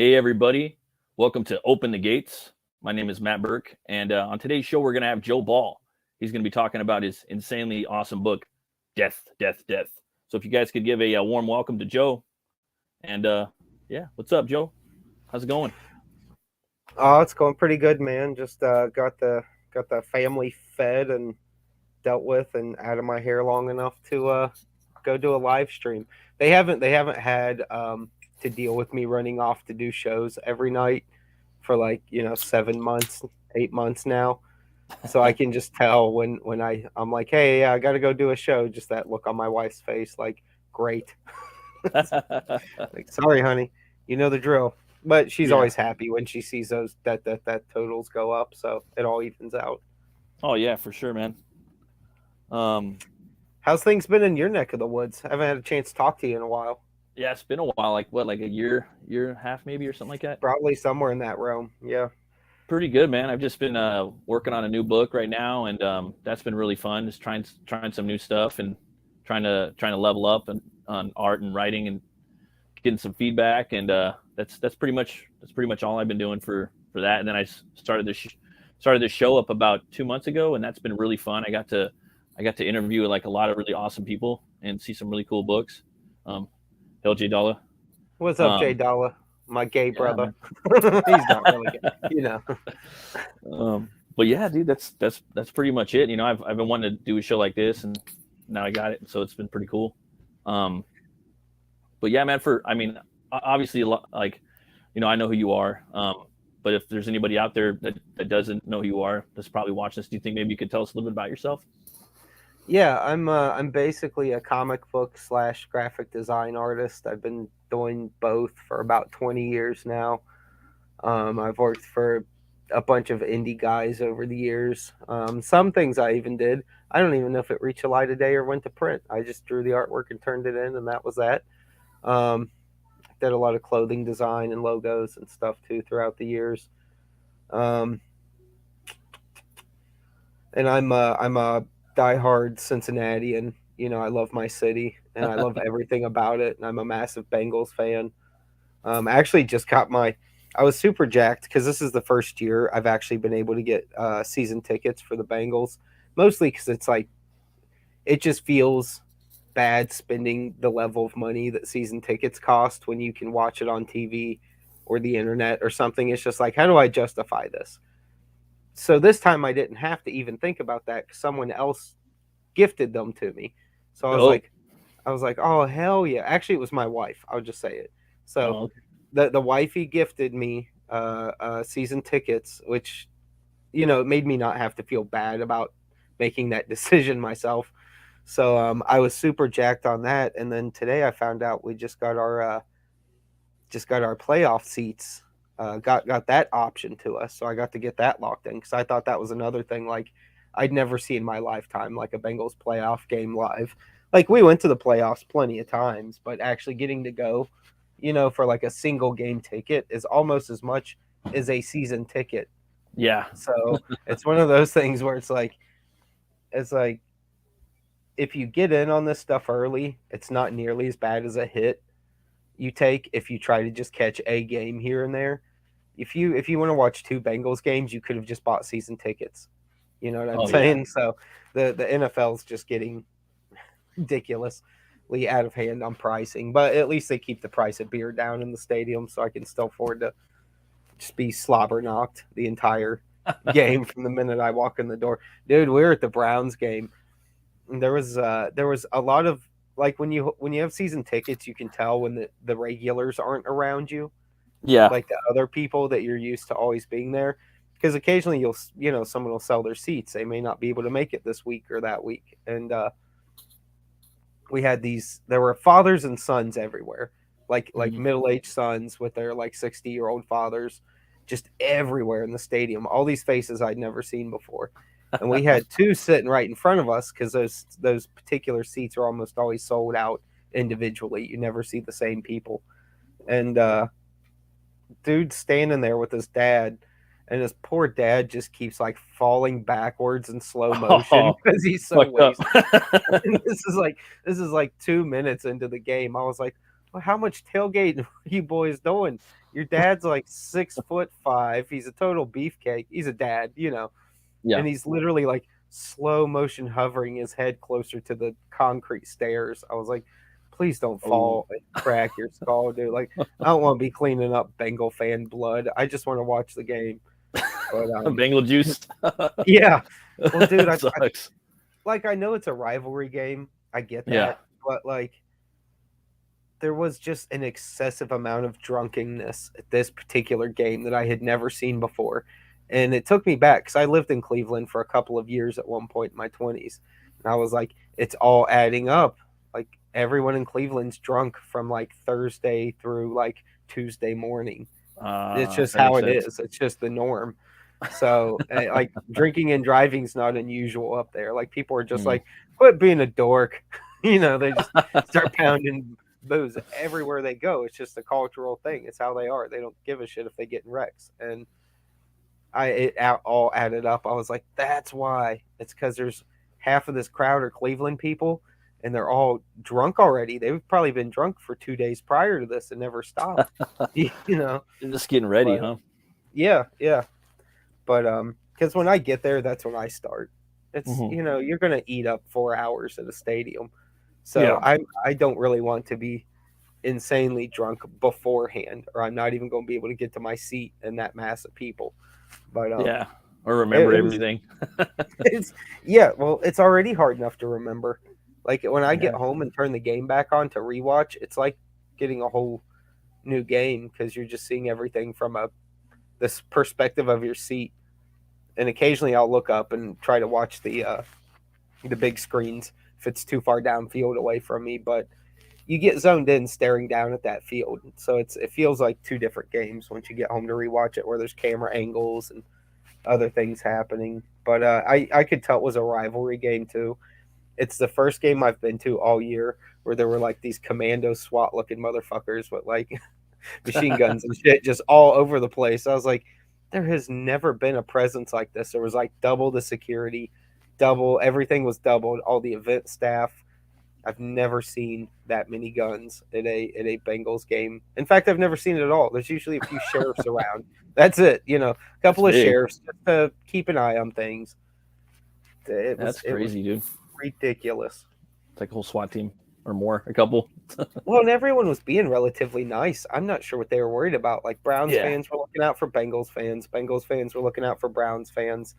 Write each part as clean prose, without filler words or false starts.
Hey, everybody. Welcome to Open the Gates. My name is Matt Burke. And on today's show, we're going to have Joe Ball. He's going to be talking about his insanely awesome book, Death, Death, Death. So if you guys could give a warm welcome to Joe. And yeah, what's up, Joe? How's it going? Oh, it's going pretty good, man. Just got the family fed and dealt with and out of my hair long enough to go do a live stream. They haven't had to deal with me running off to do shows every night for like 7 months, 8 months now. So I can just tell when I'm like, hey, yeah, I got to go do a show. Just that look on my wife's face, like, great. Like, sorry, honey, you know the drill. But she's Yeah. always happy when she sees those that totals go up, so it all evens out. Oh, yeah, for sure, man. Um, How's things been in your neck of the woods? I haven't had a chance to talk to you in a while. yeah, it's been a while. Like what, like a year and a half maybe or something like that? Probably somewhere in that realm. Yeah. Pretty good, man. I've just been working on a new book right now, and that's been really fun. Just trying some new stuff and trying to level up and on art and writing and getting some feedback. And that's pretty much all I've been doing for that. And then started this show up about 2 months ago, and that's been really fun. I got to interview like a lot of really awesome people and see some really cool books. Um, LJ Dalla. What's up, Jay Um, Dalla? My gay yeah, brother. man. He's not really gay, you know. But yeah, dude, that's pretty much it. I've been wanting to do a show like this, and now I got it, so it's been pretty cool. Um, but yeah, man, obviously, a lot, like, I know who you are. But if there's anybody out there that doesn't know who you are, that's probably watching this, do you think maybe you could tell us a little bit about yourself? Yeah, I'm basically a comic book slash graphic design artist. I've been doing both for about 20 years now. I've worked for a bunch of indie guys over the years. Some things I even did. I don't even know if it reached a light of day or went to print. I just drew the artwork and turned it in, and that was that. Um, did a lot of clothing design and logos and stuff too throughout the years. Um, and I'm a diehard Cincinnatian. I love my city and I love everything about it. And I'm a massive Bengals fan. I actually just got my. I was super jacked because this is the first year I've actually been able to get season tickets for the Bengals. Mostly because it's like it just feels bad spending the level of money that season tickets cost when you can watch it on TV or the internet or something. It's just like, how do I justify this? So this time I didn't have to even think about that because someone else gifted them to me. So Oh, I was like, oh hell yeah! Actually, it was my wife. I'll just say it. So oh, okay. the wifey gifted me season tickets, which it made me not have to feel bad about making that decision myself. So I was super jacked on that. And then today I found out we just got our playoff seats. Got that option to us, so I got to get that locked in because I thought that was another thing like I'd never see in my lifetime, like a Bengals playoff game live. Like we went to the playoffs plenty of times, but actually getting to go, for like a single game ticket is almost as much as a season ticket. Yeah. So it's one of those things where it's like if you get in on this stuff early, it's not nearly as bad as a hit you take if you try to just catch a game here and there. If you want to watch two Bengals games, you could have just bought season tickets. You know what I'm Oh yeah. saying? So the NFL's just getting ridiculously out of hand on pricing, but at least they keep the price of beer down in the stadium, so I can still afford to just be slobber knocked the entire game from the minute I walk in the door. Dude, we were at the Browns game. And there was a lot of like when you have season tickets, you can tell when the regulars aren't around you, Yeah. like the other people that you're used to always being there. Because occasionally someone will sell their seats. They may not be able to make it this week or that week, and we had these. There were fathers and sons everywhere, like Mhm. middle aged sons with their like 60-year-old fathers, just everywhere in the stadium. All these faces I'd never seen before, and we had two sitting right in front of us because those particular seats are almost always sold out individually. You never see the same people, and dude standing there with his dad, and his poor dad just keeps like falling backwards in slow motion Oh, because he's so fucked up. wasted. And this is like 2 minutes into the game. I was like, well, how much tailgating are you boys doing? Your dad's like 6'5". He's a total beefcake. He's a dad, Yeah. and he's literally like slow motion hovering his head closer to the concrete stairs. I was like, please don't Oh, fall and crack your skull, dude. Like, I don't want to be cleaning up Bengal fan blood. I just want to watch the game. But Bengal juice. yeah. Well, dude, That sucks. I know it's a rivalry game. I get Yeah. that, but like there was just an excessive amount of drunkenness at this particular game that I had never seen before. And it took me back because I lived in Cleveland for a couple of years at one point in my 20s. And I was like, it's all adding up. Like, everyone in Cleveland's drunk from like Thursday through like Tuesday morning. It's just That how makes it sense. is, it's just the norm. So, like, drinking and driving is not unusual up there. Like, people are just Mm. like, quit being a dork. They just start pounding booze everywhere they go. It's just a cultural thing. It's how they are. They don't give a shit if they get in wrecks. And all added up. I was like, that's why. It's because there's half of this crowd are Cleveland people, and they're all drunk already. They've probably been drunk for 2 days prior to this and never stopped. you know, You're just getting ready, but huh? yeah, yeah. But because when I get there, that's when I start. It's Hmm. you're gonna eat up 4 hours at a stadium, so Yeah. I don't really want to be insanely drunk beforehand, or I'm not even going to be able to get to my seat in that mass of people. But Yeah. Or it, remember it was everything. it's yeah, well, it's already hard enough to remember. Like when I get Yeah. home and turn the game back on to rewatch, it's like getting a whole new game because you're just seeing everything from this perspective of your seat. And occasionally I'll look up and try to watch the big screens if it's too far downfield away from me, but you get zoned in staring down at that field. So it feels like two different games once you get home to rewatch it, where there's camera angles and other things happening. But I could tell it was a rivalry game too. It's the first game I've been to all year where there were like these commando SWAT looking motherfuckers with like machine guns and shit just all over the place. I was like, there has never been a presence like this. There was like double the security, double everything was doubled, all the event staff. I've never seen that many guns at a Bengals game. In fact, I've never seen it at all. There's usually a few sheriffs around. That's it. A That's couple of big. sheriffs just to keep an eye on things. That's It was crazy, dude. ridiculous. It's like a whole SWAT team or more, a couple. Well, and everyone was being relatively nice. I'm not sure what they were worried about. Like Browns Yeah. fans were looking out for Bengals fans. Bengals fans were looking out for Browns fans.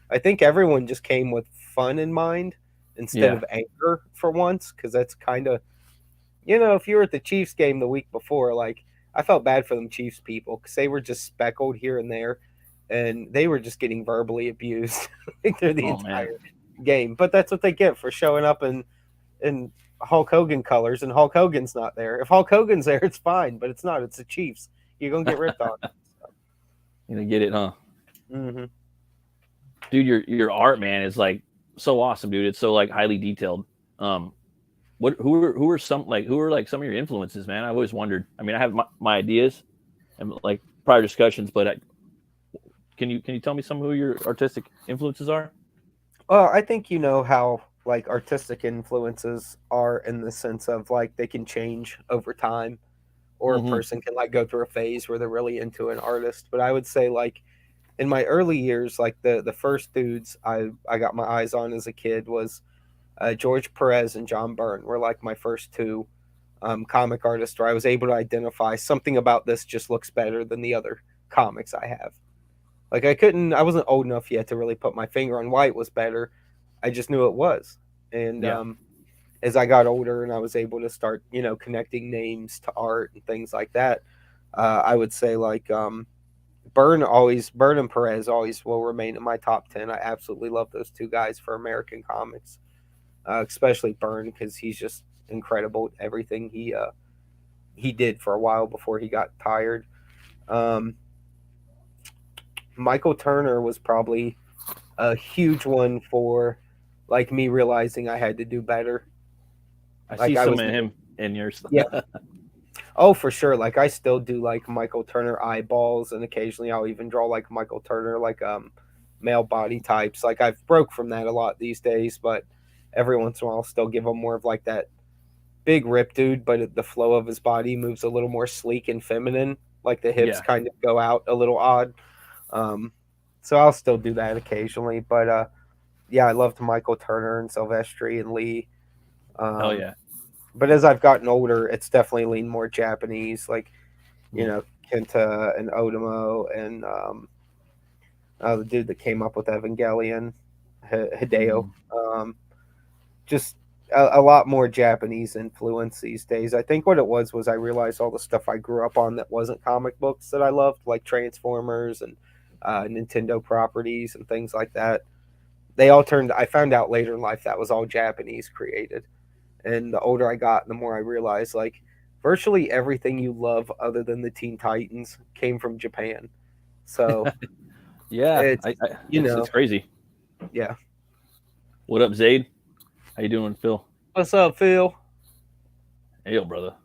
I think everyone just came with fun in mind instead Yeah. of anger for once, because that's kind of if you were at the Chiefs game the week before, like I felt bad for them Chiefs people because they were just speckled here and there, and they were just getting verbally abused through the Oh man. entire game. But that's what they get for showing up in Hulk Hogan colors, and Hulk Hogan's not there. If Hulk Hogan's there, it's fine, but it's not. It's the Chiefs. You're gonna get ripped on. You get it, huh? Mm-hmm. Dude, your art, man, is like so awesome, dude. It's so like highly detailed. Um, who are like some of your influences, man? I've always wondered. I mean, I have my ideas and like prior discussions, but can you tell me some of who your artistic influences are? Well, I think you know how like artistic influences are in the sense of like they can change over time, or a Hmm. person can like go through a phase where they're really into an artist. But I would say like in my early years, like the first dudes I got my eyes on as a kid was George Perez and John Byrne were like my first two comic artists where I was able to identify something about this just looks better than the other comics I have. Like I wasn't old enough yet to really put my finger on why it was better. I just knew it was. And Yeah. as I got older and I was able to start, connecting names to art and things like that, I would say like Byrne and Perez always will remain in my top 10. I absolutely love those two guys for American comics, especially Byrne because he's just incredible at everything he did for a while before he got tired. Um, Michael Turner was probably a huge one for like me realizing I had to do better. I see Like I some was of him in yours. yeah. Oh, for sure. Like I still do like Michael Turner eyeballs, and occasionally I'll even draw like Michael Turner like male body types. Like I've broke from that a lot these days, but every once in a while I'll still give him more of like that big rip dude, but the flow of his body moves a little more sleek and feminine. like the hips Yeah. kind of go out a little odd. Um, so I'll still do that occasionally, but yeah, I loved Michael Turner and Silvestri and Lee. Hell Um, yeah. but as I've gotten older, it's definitely leaned more Japanese, like Mhm. Kenta and Otomo and the dude that came up with Evangelion, Hideo. Mhm. Um, just a lot more Japanese influence these days. I think what it was I realized all the stuff I grew up on that wasn't comic books that I loved, like Transformers and Nintendo properties and things like that. They all turned. I found out later in life that was all Japanese created. And the older I got, the more I realized like virtually everything you love other than the Teen Titans came from Japan. So Yeah. it's you It's know, crazy. yeah. What up, Zaid? How you doing, Phil? What's up, Phil? Hey, yo, brother.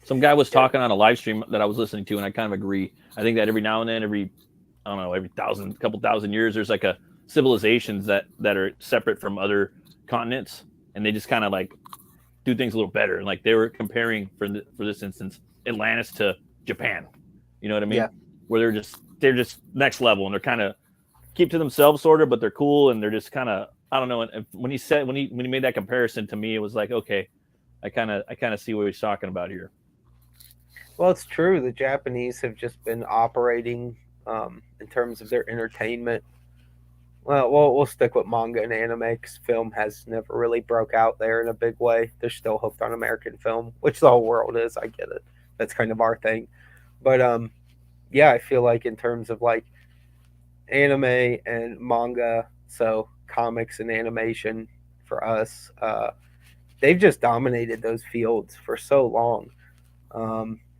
Some guy was Yeah. talking on a live stream that I was listening to, and I kind of agree. I think that every now and then, I don't know, every couple thousand years, there's like a civilizations that are separate from other continents, and they just kind of like do things a little better. And like they were comparing for this instance, Atlantis to Japan. You know what I Yeah. mean? Where they're just next level, and they're kind of keep to themselves, sort of, but they're cool, and they're just kind of I don't know. And when he made that comparison to me, it was like okay, I kind of see what he's talking about here. Well, it's true. The Japanese have just been operating in terms of their entertainment. Well, we'll stick with manga and anime because film has never really broke out there in a big way. They're still hooked on American film, which the whole world is. I get it. That's kind of our thing. But yeah, I feel like in terms of like anime and manga, so comics and animation for us, they've just dominated those fields for so long.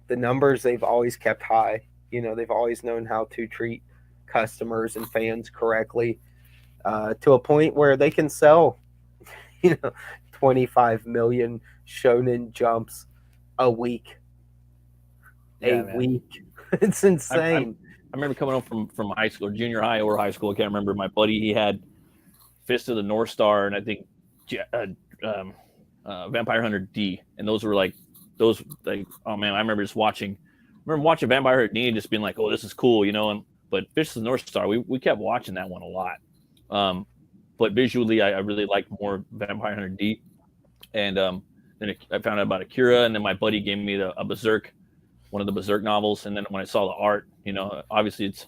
The numbers they've always kept high. They've always known how to treat customers and fans correctly to a point where they can sell, you know, 25 million shonen jumps a week. A Yeah, man. week. It's I insane. remember coming home from high school, junior high or high school. I can't remember. My buddy, he had Fist of the North Star, and I think uh, um, Vampire Hunter D, and those were like those like oh man, I remember just watching. I remember watching Vampire Hunter D and just being like, oh, this is cool, you know. And but Fist of the North Star, we kept watching that one a lot. But visually, I really liked more Vampire Hunter D, and then I found out about Akira, and then my buddy gave me a Berserk, one of the Berserk novels, and then when I saw the art, you know, obviously it's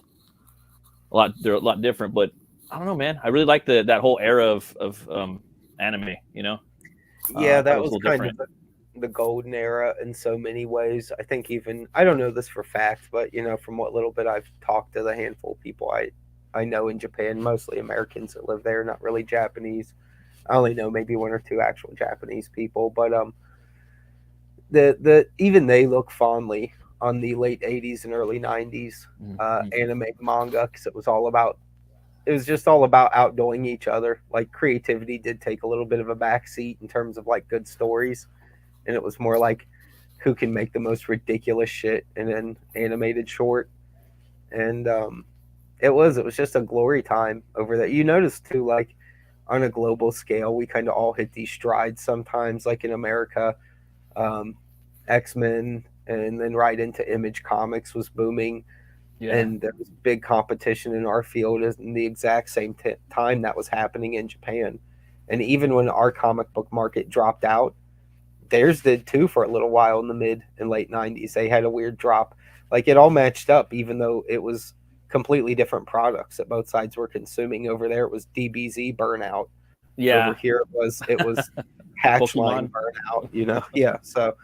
they're a lot different, but I don't know, man. I really like that whole era of anime. You know, Yeah, I thought it that was a was little kind of different. the golden era in so many ways. I think even I don't know this for fact, but from what little bit I've talked to the handful of people I know in Japan, mostly Americans that live there, not really Japanese. I only know maybe one or two actual Japanese people, but the even they look fondly on the late '80s and early '90s Mm-hmm. anime manga because it was just all about outdoing each other. Like creativity did take a little bit of a backseat in terms of like good stories, and it was more like who can make the most ridiculous shit in an animated short. And it was just a glory time over there. You notice too, like on a global scale, we kind of all hit these strides sometimes. Like in America, um, X Men, and then right into Image Comics was booming, Yeah, and there was big competition in our field in the exact same time that was happening in Japan. And even when our comic book market dropped out, theirs did too for a little while in the mid and late '90s. They had a weird drop. Like it all matched up, even though it was completely different products that both sides were consuming. Over there, it was DBZ burnout. Over yeah. here, it was Hatchline Pokemon. burnout. Yeah. So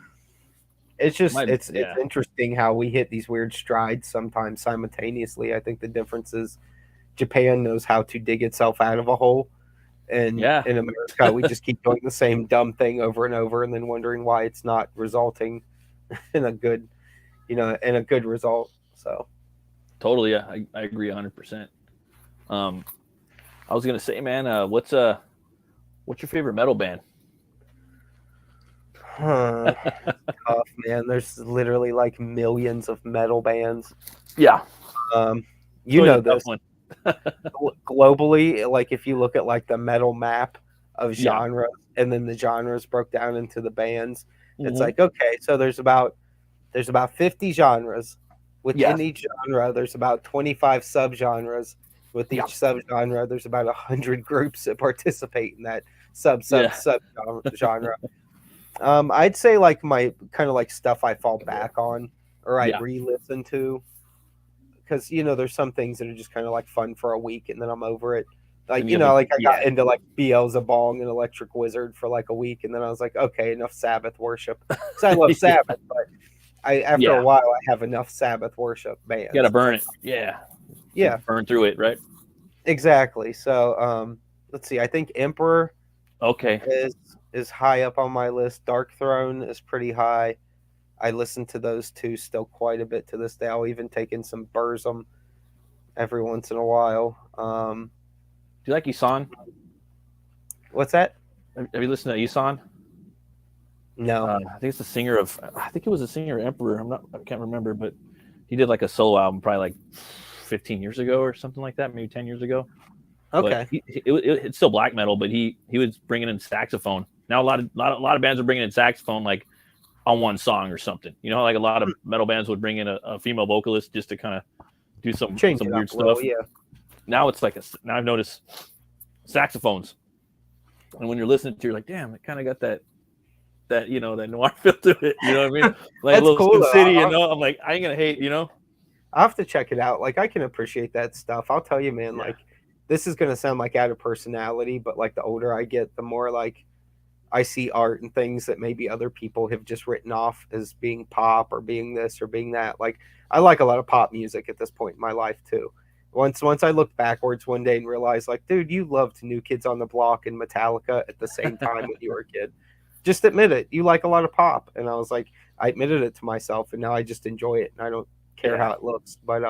it's just it's Yeah, interesting how we hit these weird strides sometimes simultaneously. I think the difference is Japan knows how to dig itself out of a hole, and yeah. in America we just keep doing the same dumb thing over and over, and then wondering why it's not resulting in a good, in a good result. So, Totally. Yeah, I agree 100%. Um, I was gonna say, man, what's your favorite metal band? huh, tough man. There's literally like millions of metal bands. Yeah, Um, it's you always a know tough this one. globally. Like if you look at like the metal map of Yeah. genre, and then the genres broke down into the bands, it's Hmm. like okay, so there's about 50 genres, Within Yeah. each genre, there's about 25 subgenres. With Yeah. each subgenre, there's about 100 groups that participate in that sub sub Yeah. sub genre. I'd say like my kind of like stuff I fall back on or I Yeah. re-listen to, because there's some things that are just kind of like fun for a week and then I'm over it. Like Then you have like, like I got yeah. into like Beelzebong and Electric Wizard for like a week, and then I was like, okay, enough Sabbath worship. Because I love Yeah. Sabbath, but I after a Yeah. while I have enough Sabbath worship You gotta bands. It's burn like, it. Yeah. yeah, Burn through it, right? exactly. So let's see. I think Emperor Okay. is high up on my list. Dark Throne is pretty high. I listen to those two still quite a bit to this day. I'll even take in some Burzum every once in a while. Do you like Isan? What's that? Have you listened to Isan? No. I think it's the singer of. I think it was the singer of Emperor. I can't remember, but he did like a solo album probably like 15 years ago or something like that, maybe 10 years ago. But Okay. it's still black metal, but he was bringing in saxophone. Now a lot of bands are bringing in saxophone like on one song or something. You know, like a lot of metal bands would bring in a female vocalist just to kind of do some Change it weird up a little, stuff. yeah. Now it's like now I've noticed saxophones, and when you're listening to, you're like, damn, it kind of got that that noir feel to it. You know what I mean? Like That's a little cool, Sin though. City. I'm like, I ain't gonna hate. I'll have to check it out. Like I can appreciate that stuff. I'll tell you, man, Yeah. like this is gonna sound like out of personality, but like the older I get, the more like I see art and things that maybe other people have just written off as being pop or being this or being that. Like I like a lot of pop music at this point in my life too. Once I looked backwards one day and realized, like, dude, you loved New Kids on the Block and Metallica at the same time when you were a kid. Just admit it. You like a lot of pop. And I was like, I admitted it to myself, and now I just enjoy it, and I don't care Yeah. how it looks. But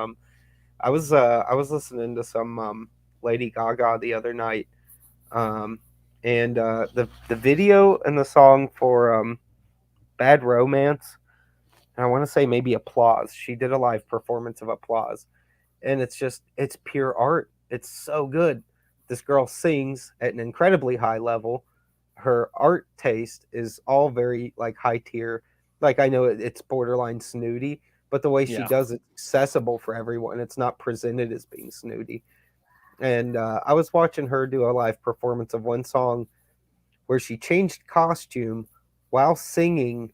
I was listening to some Lady Gaga the other night, um, and the video and the song for Bad Romance, and I want to say maybe Applause. She did a live performance of Applause, and it's pure art. It's so good. This girl sings at an incredibly high level. Her art taste is all very like high tier. Like I know it's borderline snooty, but the way she Yeah. does it's accessible for everyone. It's not presented as being snooty. And I was watching her do a live performance of one song where she changed costume while singing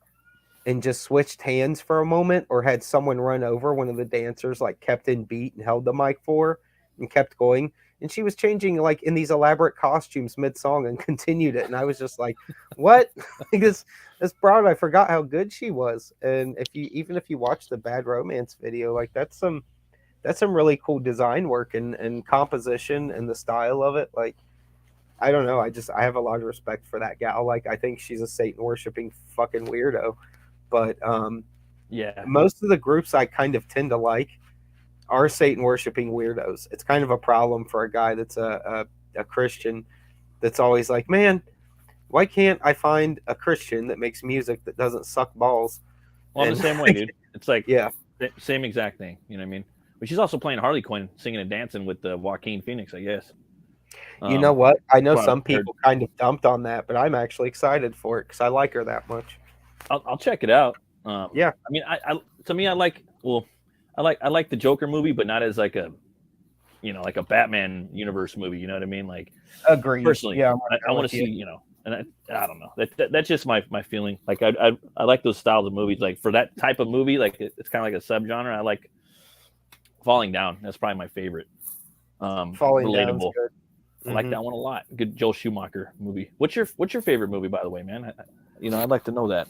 and just switched hands for a moment, or had someone run over one of the dancers, like kept in beat and held the mic for her and kept going. And she was changing like in these elaborate costumes mid song and continued it. And I was just like, what? Because this broad, I forgot how good she was. And if you watch the Bad Romance video, like that's some really cool design work and composition and the style of it. Like I don't know. I have a lot of respect for that gal. Like I think she's a Satan worshiping fucking weirdo. But Yeah. most of the groups I kind of tend to like are Satan worshiping weirdos. It's kind of a problem for a guy that's a Christian that's always like, man, why can't I find a Christian that makes music that doesn't suck balls? Well, I'm And the same way, dude. It's like yeah, same exact thing. You know what I mean? But she's also playing Harley Quinn, singing and dancing with Joaquin Phoenix, I guess. you know what? I know That's what some I heard. people kind of dumped on that, but I'm actually excited for it because I like her that much. I'll check it out. Yeah. I mean, I to me, I like the Joker movie, but not as like a like a Batman universe movie. You know what I mean? Like Agreed. personally, Yeah, I want to see and I don't know. That's just my feeling. Like I like those styles of movies. Like for that type of movie, like it's kind of like a subgenre. I like Falling Down. That's probably my favorite. Falling Down's Relatable. good. I like that one a lot. Good Joel Schumacher movie. What's your favorite movie, by the way, man? I'd like to know that.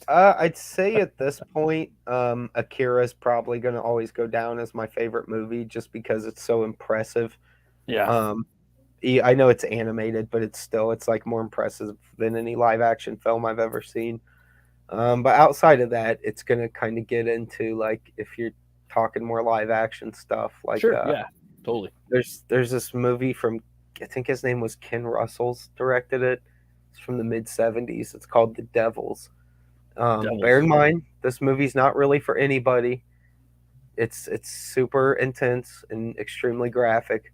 I'd say at this point, Akira is probably going to always go down as my favorite movie just because it's so impressive. Yeah. I know it's animated, but it's like more impressive than any live action film I've ever seen. But outside of that, it's going to kind of get into like if you're talking more live action stuff, like Sure. Yeah. Totally. there's this movie from I think his name was Ken Russell's directed it. It's from the mid '70s. It's called The Devils. Devils. Bear in mind, this movie's not really for anybody. It's super intense and extremely graphic,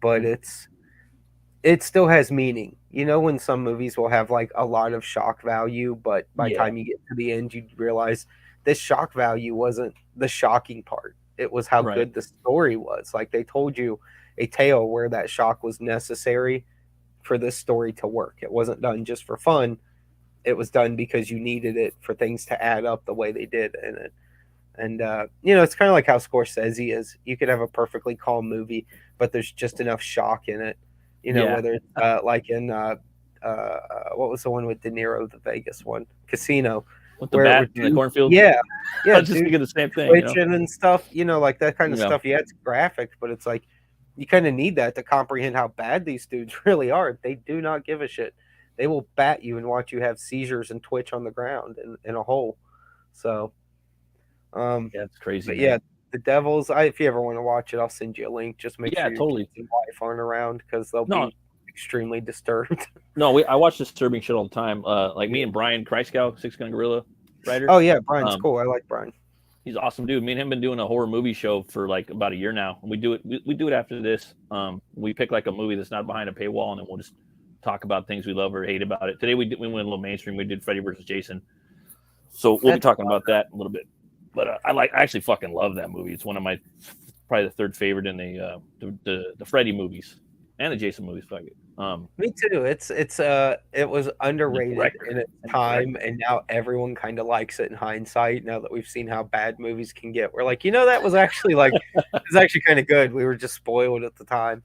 but it still has meaning. You know, when some movies will have like a lot of shock value, but by the Yeah. time you get to the end, you realize this shock value wasn't the shocking part. It was how Right. good the story was. Like they told you a tale where that shock was necessary for this story to work. It wasn't done just for fun. It was done because you needed it for things to add up the way they did in it. And it's kind of like how Scorsese is. You could have a perfectly calm movie, but there's just enough shock in it. Yeah. Whether it's like in what was the one with De Niro, the Vegas one, Casino, With the where it bat would in the do, cornfield. yeah, I yeah, was just dude, thinking the same thing. twitching and stuff. Like that kind of Yeah. stuff. Yeah, it's graphic, but it's like you kind of need that to comprehend how bad these dudes really are. They do not give a shit. They will bat you and watch you have seizures and twitch on the ground in a hole. So, Yeah, it's crazy, but man. yeah, the Devils. If you ever want to watch it, I'll send you a link. Just make Yeah, sure your totally. kids and wife aren't around because they'll No, be extremely disturbed. no, I watch disturbing shit all the time. Like me and Brian Kreisgau, Six Gun Gorilla writer. Oh yeah, Brian's Um, cool. I like Brian. He's awesome, dude. Me and him been doing a horror movie show for like about a year now. And we do it. We do it after this. We pick like a movie that's not behind a paywall, and then we'll just talk about things we love or hate about it. Today we went a little mainstream. We did Freddy versus Jason, so we'll be talking about that a little bit. But I actually fucking love that movie. It's one of my probably the third favorite in the Freddy movies and the Jason movies. Fuck it. Me too. It was underrated director. in its time, and now everyone kind of likes it in hindsight. Now that we've seen how bad movies can get, we're like, that was actually kind of good. We were just spoiled at the time.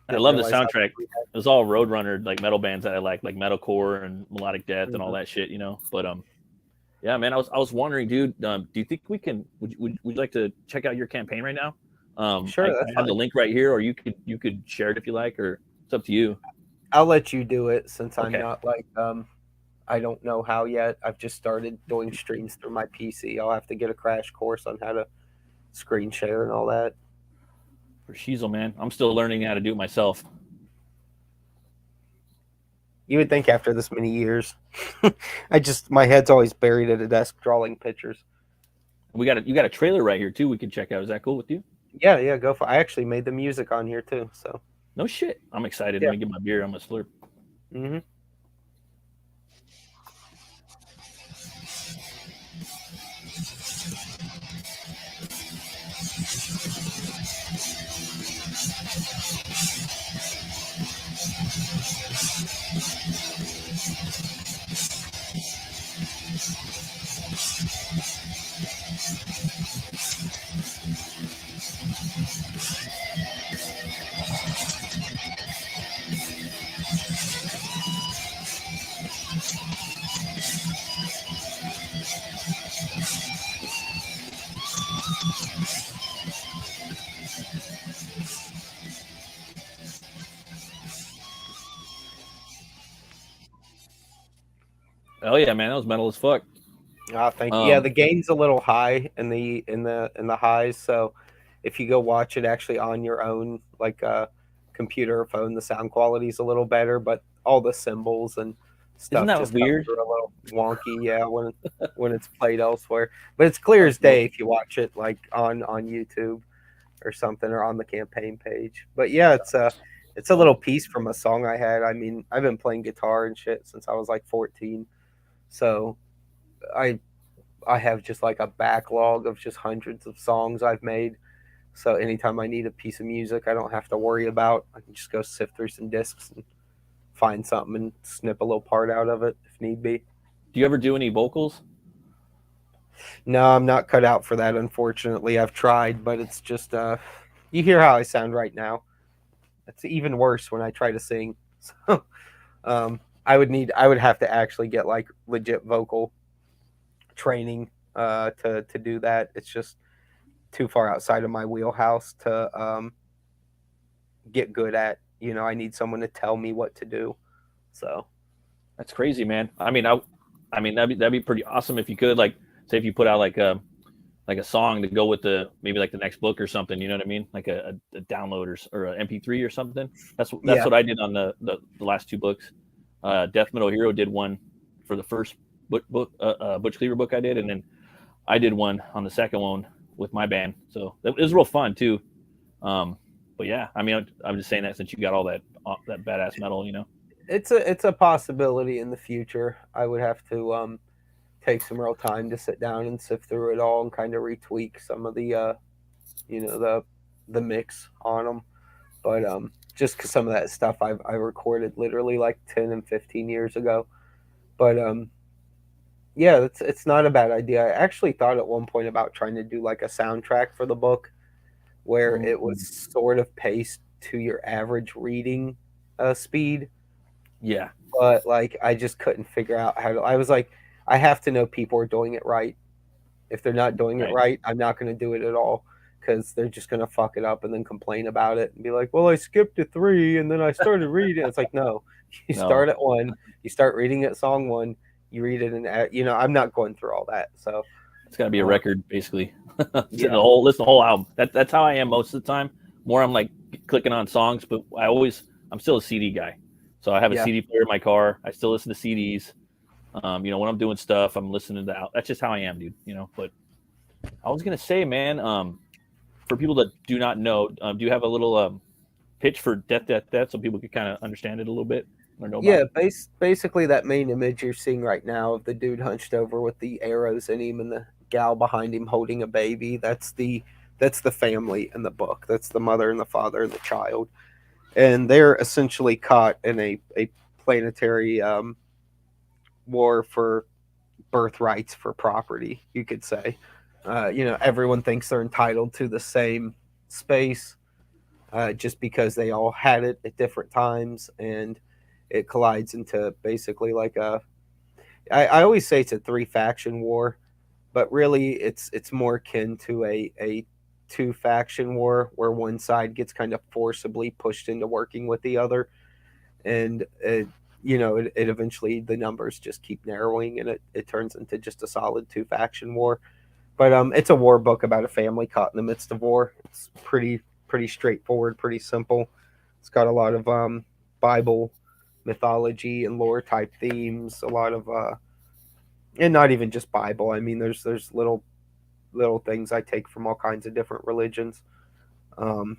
I love the soundtrack. It was all Roadrunner, like metal bands that I like metalcore and melodic death and all that shit, But yeah, man, I was wondering, dude, do you think we can? Would you like to check out your campaign right now? Sure, I have the link right here, or you could share it if you like, or it's up to you. I'll let you do it since I'm Okay. not I don't know how yet. I've just started doing streams through my PC. I'll have to get a crash course on how to screen share and all that. For Shiesel, man, I'm still learning how to do it myself. You would think after this many years, my head's always buried at a desk drawing pictures. You got a trailer right here too. We can check out. Is that cool with you? Yeah, go for it. I actually made the music on here too. So no shit. I'm excited. Yeah. Let me get my beer. I'm gonna slurp. Mm-hmm. Oh yeah, man, that was metal as fuck. Thank you. Yeah, the gain's a little high in the highs, so if you go watch it actually on your own, like computer or phone, the sound quality is a little better, but all the cymbals and stuff Isn't that just weird? comes through a little wonky, yeah, when it's played elsewhere. But it's clear as day if you watch it like on YouTube or something, or on the campaign page. But yeah, it's a little piece from a song I had. I mean, I've been playing guitar and shit since I was like 14. So I have just like a backlog of just hundreds of songs I've made. So anytime I need a piece of music, I don't have to worry about. I can just go sift through some discs and find something and snip a little part out of it if need be. Do you ever do any vocals? No, I'm not cut out for that, unfortunately. I've tried, but it's just you hear how I sound right now. It's even worse when I try to sing. So I would have to actually get like legit vocal training to do that. It's just too far outside of my wheelhouse to get good at. I need someone to tell me what to do. So That's crazy, man. I mean, that'd be pretty awesome if you could, like, say if you put out like a song to go with maybe like the next book or something. You know what I mean? Like a download or an MP3 or something. That's what I did on the last two books. Death Metal Hero did one for the first book, Butch Cleaver book I did, and then I did one on the second one with my band. So it was real fun too. But yeah, I mean, I'm just saying that since you got all that badass metal, it's a possibility in the future. I would have to take some real time to sit down and sift through it all and kind of retweak some of the the mix on them. But just because some of that stuff I recorded literally like 10 and 15 years ago. But yeah, it's not a bad idea. I actually thought at one point about trying to do like a soundtrack for the book where it was sort of paced to your average reading speed, Yeah. but like I just couldn't figure out how to. I was like, I have to know people are doing it right. If they're not doing it Right. right, I'm not going to do it at all because they're just going to fuck it up and then complain about it and be like, well, I skipped to 3 and then I started reading. It's like, no, you No. start at 1, you start reading at song 1, you read it, and I'm not going through all that. So It's got to be a record, basically. yeah, Listen the whole album. That's how I am most of the time. More I'm like clicking on songs, but I'm still a CD guy. So I have a Yeah. CD player in my car. I still listen to CDs. When I'm doing stuff, I'm listening to that's just how I am, dude. But I was gonna say, man, for people that do not know, do you have a little pitch for Death, Death, Death, so people could kind of understand it a little bit or know yeah. about it? Basically, that main image you're seeing right now of the dude hunched over with the arrows in him and the gal behind him holding a baby. That's the family in the book. That's the mother and the father and the child, and they're essentially caught in a planetary war for birthrights for property. You could say, everyone thinks they're entitled to the same space, just because they all had it at different times, and it collides into basically like I always say it's a 3 faction war, but really it's more akin to a 2 faction war where one side gets kind of forcibly pushed into working with the other, and it eventually the numbers just keep narrowing, and it turns into just a solid 2 faction war. But it's a war book about a family caught in the midst of war. It's pretty straightforward, pretty simple. It's got a lot of Bible mythology and lore type themes, a lot of and not even just Bible. I mean, there's little things I take from all kinds of different religions, um,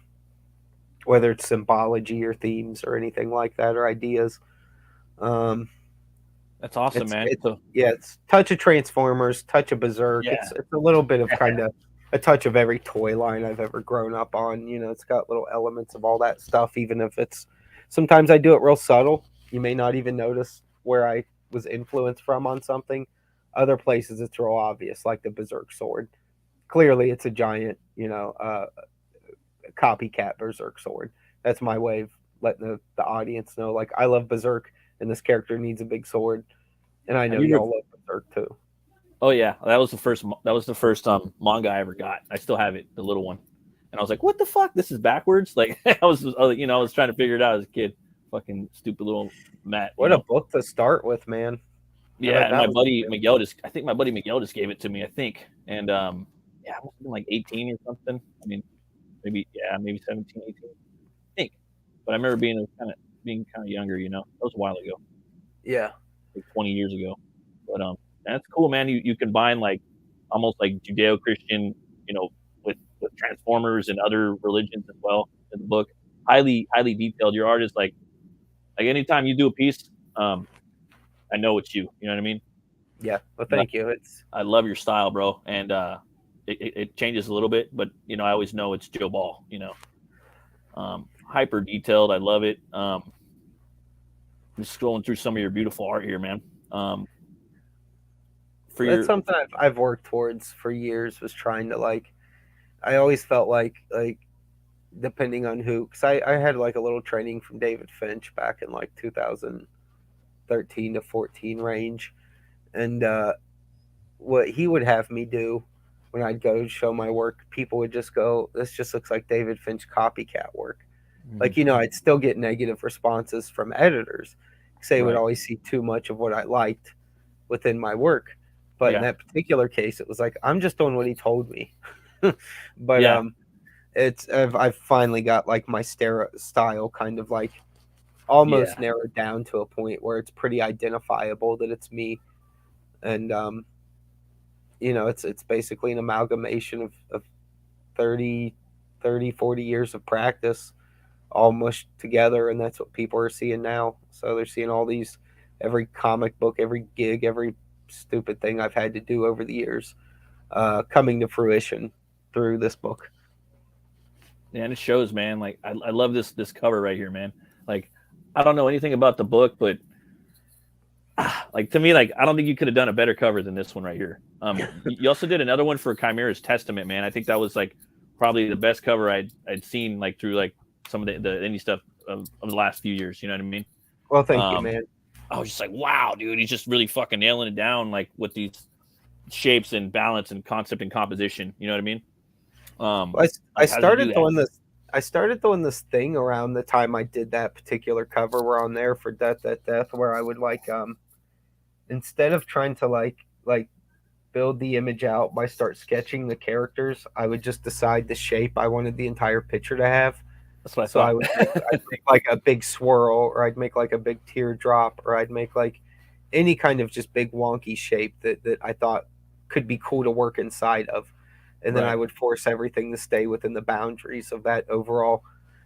whether it's symbology or themes or anything like that or ideas. Um, That's awesome, man. it's So yeah, it's touch of Transformers, touch of Berserk. yeah, It's a little bit of kind of a touch of every toy line I've ever grown up on. It's got little elements of all that stuff, even if it's sometimes I do it real subtle. You may not even notice where I was influenced from on something. Other places it's real obvious, like the Berserk sword. Clearly, it's a giant, copycat Berserk sword. That's my way of letting the audience know, like, I love Berserk, and this character needs a big sword, and I know have you y'all ever? love Berserk too. Oh yeah, that was the first. That was the first manga I ever got. I still have it, the little one, and I was like, "What the fuck? This is backwards!" Like I was trying to figure it out as a kid. Fucking stupid little Matt. What a book to start with, man. Yeah, and my Was buddy Miguel I think my buddy Miguel just gave it to me. I think, and yeah, I must have been like 18 or something. I mean, maybe 17, 18. I think, but I remember being kind of younger. That was a while ago, yeah, like 20 years ago. But that's cool, man. You combine like almost like Judeo-Christian, you know, with Transformers and other religions as well in the book. Highly detailed. Your art is like anytime you do a piece, I know it's you. You know what I mean? yeah. Well, thank you. I love your style, bro, and it changes a little bit, but I always know it's Joe Ball. Hyper detailed. I love it. Just scrolling through some of your beautiful art here, man. That's something I've worked towards for years. Was trying to like. I always felt like depending on who, because I had like a little training from David Finch back in like 2013 to 14 range, and what he would have me do when I'd go show my work, people would just go, "This just looks like David Finch copycat work." Like, I'd still get negative responses from editors. Say would always see too much of what I liked within my work. But in that particular case, it was like, I'm just doing what he told me. But I've finally got like my style kind of like almost narrowed down to a point where it's pretty identifiable that it's me. And it's basically an amalgamation of 30 40 years of practice all mushed together, and that's what people are seeing now. So they're seeing all these, every comic book, every gig, every stupid thing I've had to do over the years coming to fruition through this book. Yeah, and it shows, man. Like I love this cover right here, man. Like I don't know anything about the book, but like to me, like I don't think you could have done a better cover than this one right here. You also did another one for Chimera's Testament, man. I think that was like probably the best cover I'd seen like through like some of the indie stuff of the last few years. You know what I mean? Well, thank you, man. I was just like, wow, dude, he's just really fucking nailing it down, like with these shapes and balance and concept and composition. You know what I mean? I started doing this. I started doing this thing around the time I did that particular cover where on there for Death at Death, where I would like instead of trying to like build the image out by start sketching the characters, I would just decide the shape I wanted the entire picture to have. That's what I thought. I'd make like a big swirl, or I'd make like a big teardrop, or I'd make like any kind of just big wonky shape that I thought could be cool to work inside of. And then I would force everything to stay within the boundaries of that overall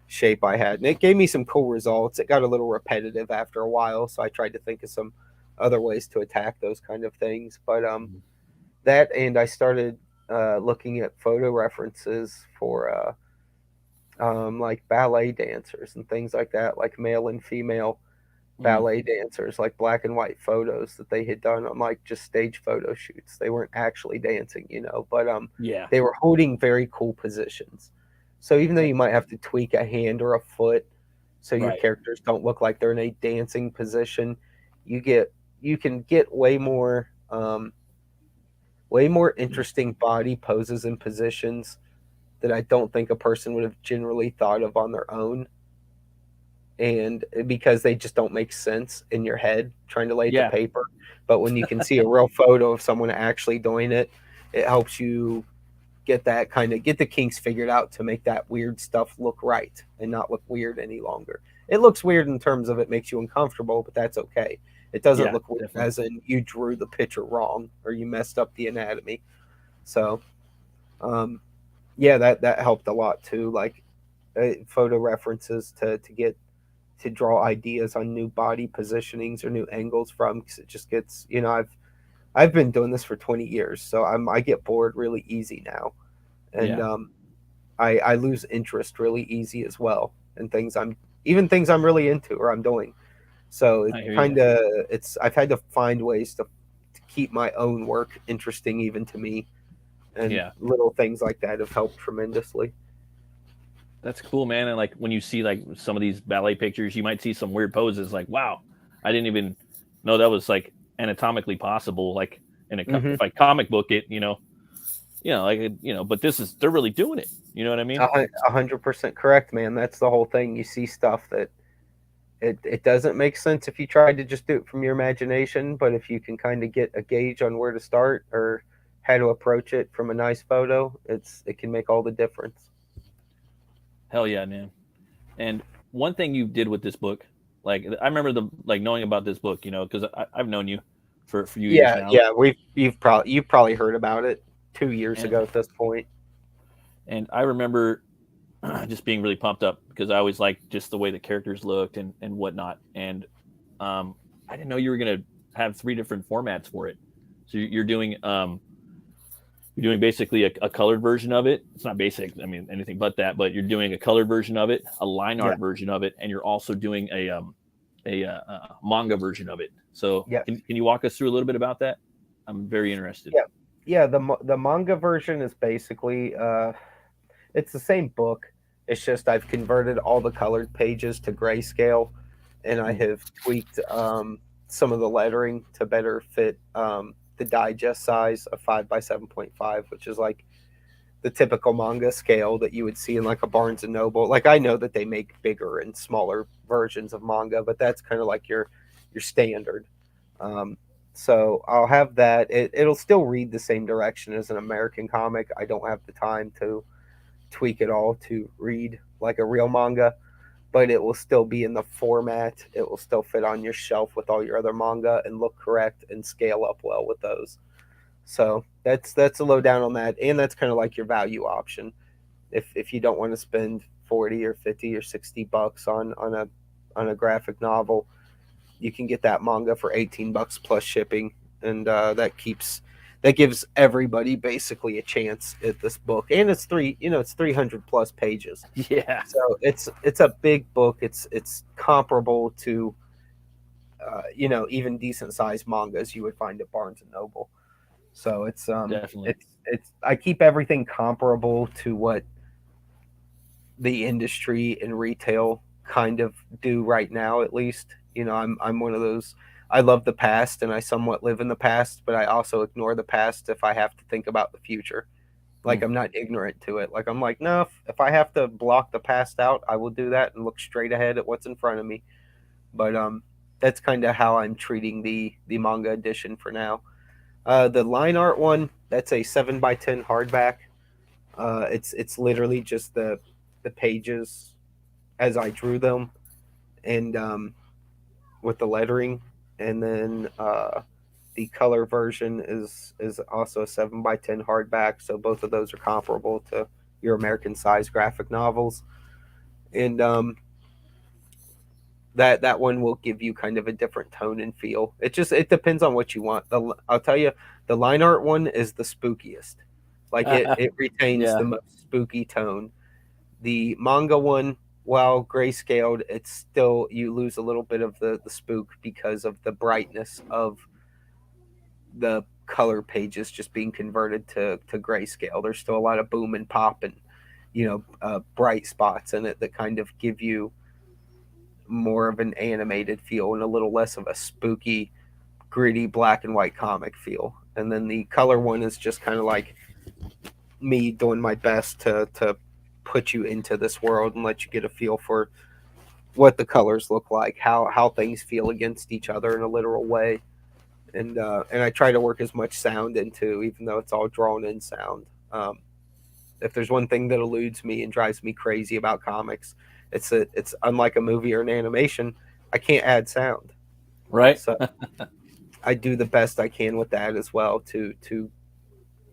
shape I had. And it gave me some cool results. It got a little repetitive after a while, so I tried to think of some other ways to attack those kind of things. But that, and I started looking at photo references for like ballet dancers and things like that, like male and female ballet dancers, like black and white photos that they had done on like just stage photo shoots. They weren't actually dancing, but they were holding very cool positions. So even though you might have to tweak a hand or a foot so your characters don't look like they're in a dancing position, you can get way more interesting body poses and positions that I don't think a person would have generally thought of on their own. And because they just don't make sense in your head trying to lay it to paper. But when you can see a real photo of someone actually doing it, it helps you get the kinks figured out to make that weird stuff look right and not look weird any longer. It looks weird in terms of it makes you uncomfortable, but that's okay. It doesn't look weird as in you drew the picture wrong or you messed up the anatomy. So, that helped a lot too. Like photo references to draw ideas on new body positionings or new angles from, because it just gets, I've been doing this for 20 years, so I get bored really easy now, and I lose interest really easy as well in things I'm really into or I'm doing. So I've had to find ways to keep my own work interesting even to me, and little things like that have helped tremendously. That's cool, man. And like when you see like some of these ballet pictures, you might see some weird poses. Like, wow, I didn't even know that was like anatomically possible. Like in if I comic book it, but they're really doing it. You know what I mean? 100% correct, man. That's the whole thing. You see stuff that it doesn't make sense if you try to just do it from your imagination, but if you can kind of get a gauge on where to start or how to approach it from a nice photo, it can make all the difference. Hell yeah, man. And one thing you did with this book, like I remember knowing about this book, because I've known you for a few years now. Yeah, you've probably heard about it 2 years ago at this point. And I remember just being really pumped up because I always liked just the way the characters looked and whatnot. And I didn't know you were gonna have 3 different formats for it. So you're doing basically a colored version of it. It's not basic, I mean, anything but that, but you're doing a colored version of it, a line art version of it, and you're also doing a manga version of it. So can you walk us through a little bit about that? I'm very interested. Yeah. The manga version is basically, it's the same book. It's just I've converted all the colored pages to grayscale, and I have tweaked some of the lettering to better fit the digest size of 5 by 7.5, which is like the typical manga scale that you would see in like a Barnes and Noble. Like I know that they make bigger and smaller versions of manga, but that's kind of like your standard. So I'll have that. It'll still read the same direction as an American comic. I don't have the time to tweak it all to read like a real manga, but it will still be in the format. It will still fit on your shelf with all your other manga and look correct and scale up well with those. So that's a lowdown on that, and that's kind of like your value option. If you don't want to spend 40 or 50 or $60 on a graphic novel, you can get that manga for $18 plus shipping, and that gives everybody basically a chance at this book. And it's 300 plus pages, Yeah, so it's a big book. It's comparable to even decent sized mangas you would find at Barnes and Noble. So definitely. it's I keep everything comparable to what the industry and retail kind of do right now, at least. I'm one of those. I love the past and I somewhat live in the past, but I also ignore the past if I have to think about the future. Like, Mm. I'm not ignorant to it. Like, I'm like, no, if I have to block the past out, I will do that and look straight ahead at what's in front of me. But that's kind of how I'm treating the manga edition for now. The line art one, that's a 7x10 hardback. It's literally just the pages as I drew them, and with the lettering, and then the color version is also a 7x10 hardback. So both of those are comparable to your American size graphic novels, and that one will give you kind of a different tone and feel. It depends on what you want. I'll tell you, the line art one is the spookiest. Like, it retains Yeah, the most spooky tone. The manga one, while grayscaled, it's still, you lose a little bit of the spook because of the brightness of the color pages just being converted to grayscale. There's still a lot of boom and pop and bright spots in it that kind of give you more of an animated feel and a little less of a spooky, gritty black and white comic feel. And then the color one is just kind of like me doing my best to put you into this world and let you get a feel for what the colors look like, how things feel against each other in a literal way. And I try to work as much sound into, even though it's all drawn in sound. If there's one thing that eludes me and drives me crazy about comics, it's unlike a movie or an animation. I can't add sound, right. so I do the best I can with that as well to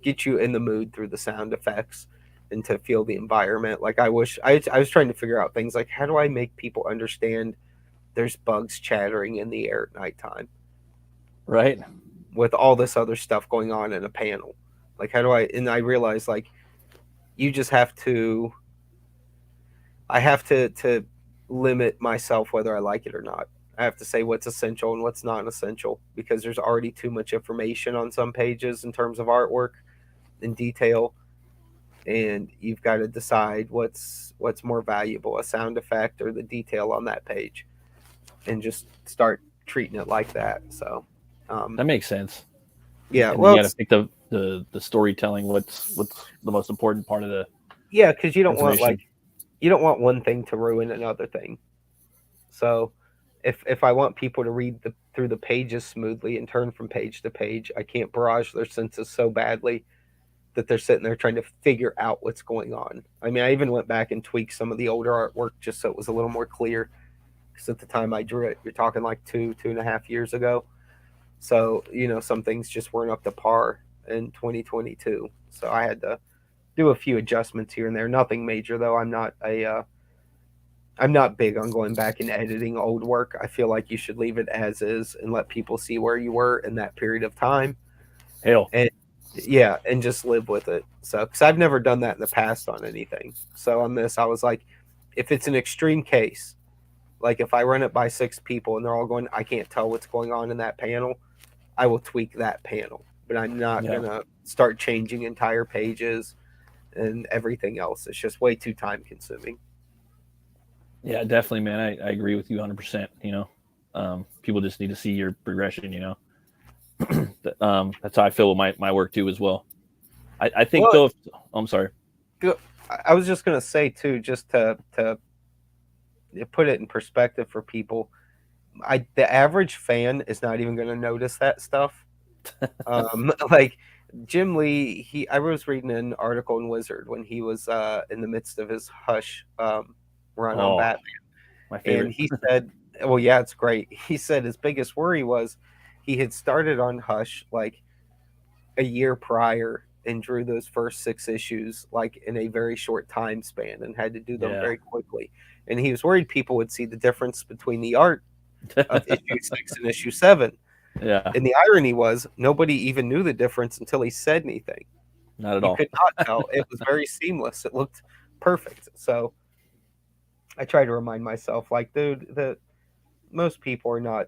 get you in the mood through the sound effects and to feel the environment. Like, I was trying to figure out things like, how do I make people understand there's bugs chattering in the air at nighttime Right. with all this other stuff going on in a panel? Like, how do I? And I realized, like, you just have to. I have to limit myself whether I like it or not. I have to say what's essential and what's not essential, because there's already too much information on some pages in terms of artwork and detail, and you've got to decide what's more valuable, a sound effect or the detail on that page, and just start treating it like that. So That makes sense. yeah, And you well, got to pick the storytelling. What's the most important part of the yeah, because information? you don't want one thing to ruin another thing. So if I want people to read through the pages smoothly and turn from page to page, I can't barrage their senses so badly that they're sitting there trying to figure out what's going on. I mean, I even went back and tweaked some of the older artwork just so it was a little more clear. Because at the time I drew it, you're talking like 2.5 years ago. So, some things just weren't up to par in 2022. So I had to do a few adjustments here and there. Nothing major though. I'm not big on going back and editing old work. I feel like you should leave it as is and let people see where you were in that period of time. Hell, And yeah, and just live with it. So, because I've never done that in the past on anything. So on this, I was like, if it's an extreme case, like if I run it by 6 people and they're all going, I can't tell what's going on in that panel, I will tweak that panel. But I'm not yeah, gonna start changing entire pages and everything else. It's just way too time consuming. yeah, definitely, man. I agree with you 100%. People just need to see your progression. That's how I feel with my work too as well. I think Well, though. I'm sorry. I was just gonna say too, just to put it in perspective for people. The average fan is not even going to notice that stuff. Like Jim Lee, I was reading an article in Wizard when he was in the midst of his Hush run on Oh, Batman, my and favorite. he said, "Well, yeah, it's great." He said his biggest worry was he had started on Hush like a year prior and drew those first 6 issues like in a very short time span and had to do them Yeah. very quickly. And he was worried people would see the difference between the art of issue 6 and issue 7. Yeah, And the irony was nobody even knew the difference until he said anything. not at You all. could not tell. It was very seamless. It looked perfect. So I try to remind myself, like, dude, that most people are not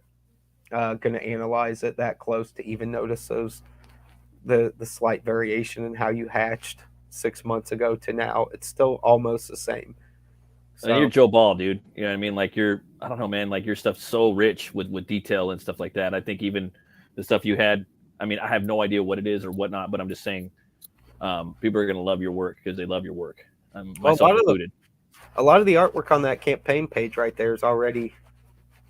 going to analyze it that close to even notice the slight variation in how you hatched 6 months ago to now. It's still almost the same. And you're So, Joe Ball, dude. You know what I mean? Like I don't know, man. Like your stuff's so rich with detail and stuff like that. I think even the stuff you had. I mean, I have no idea what it is or whatnot, but I'm just saying, people are gonna love your work because they love your work, well, myself included. a lot of the artwork on that campaign page right there is already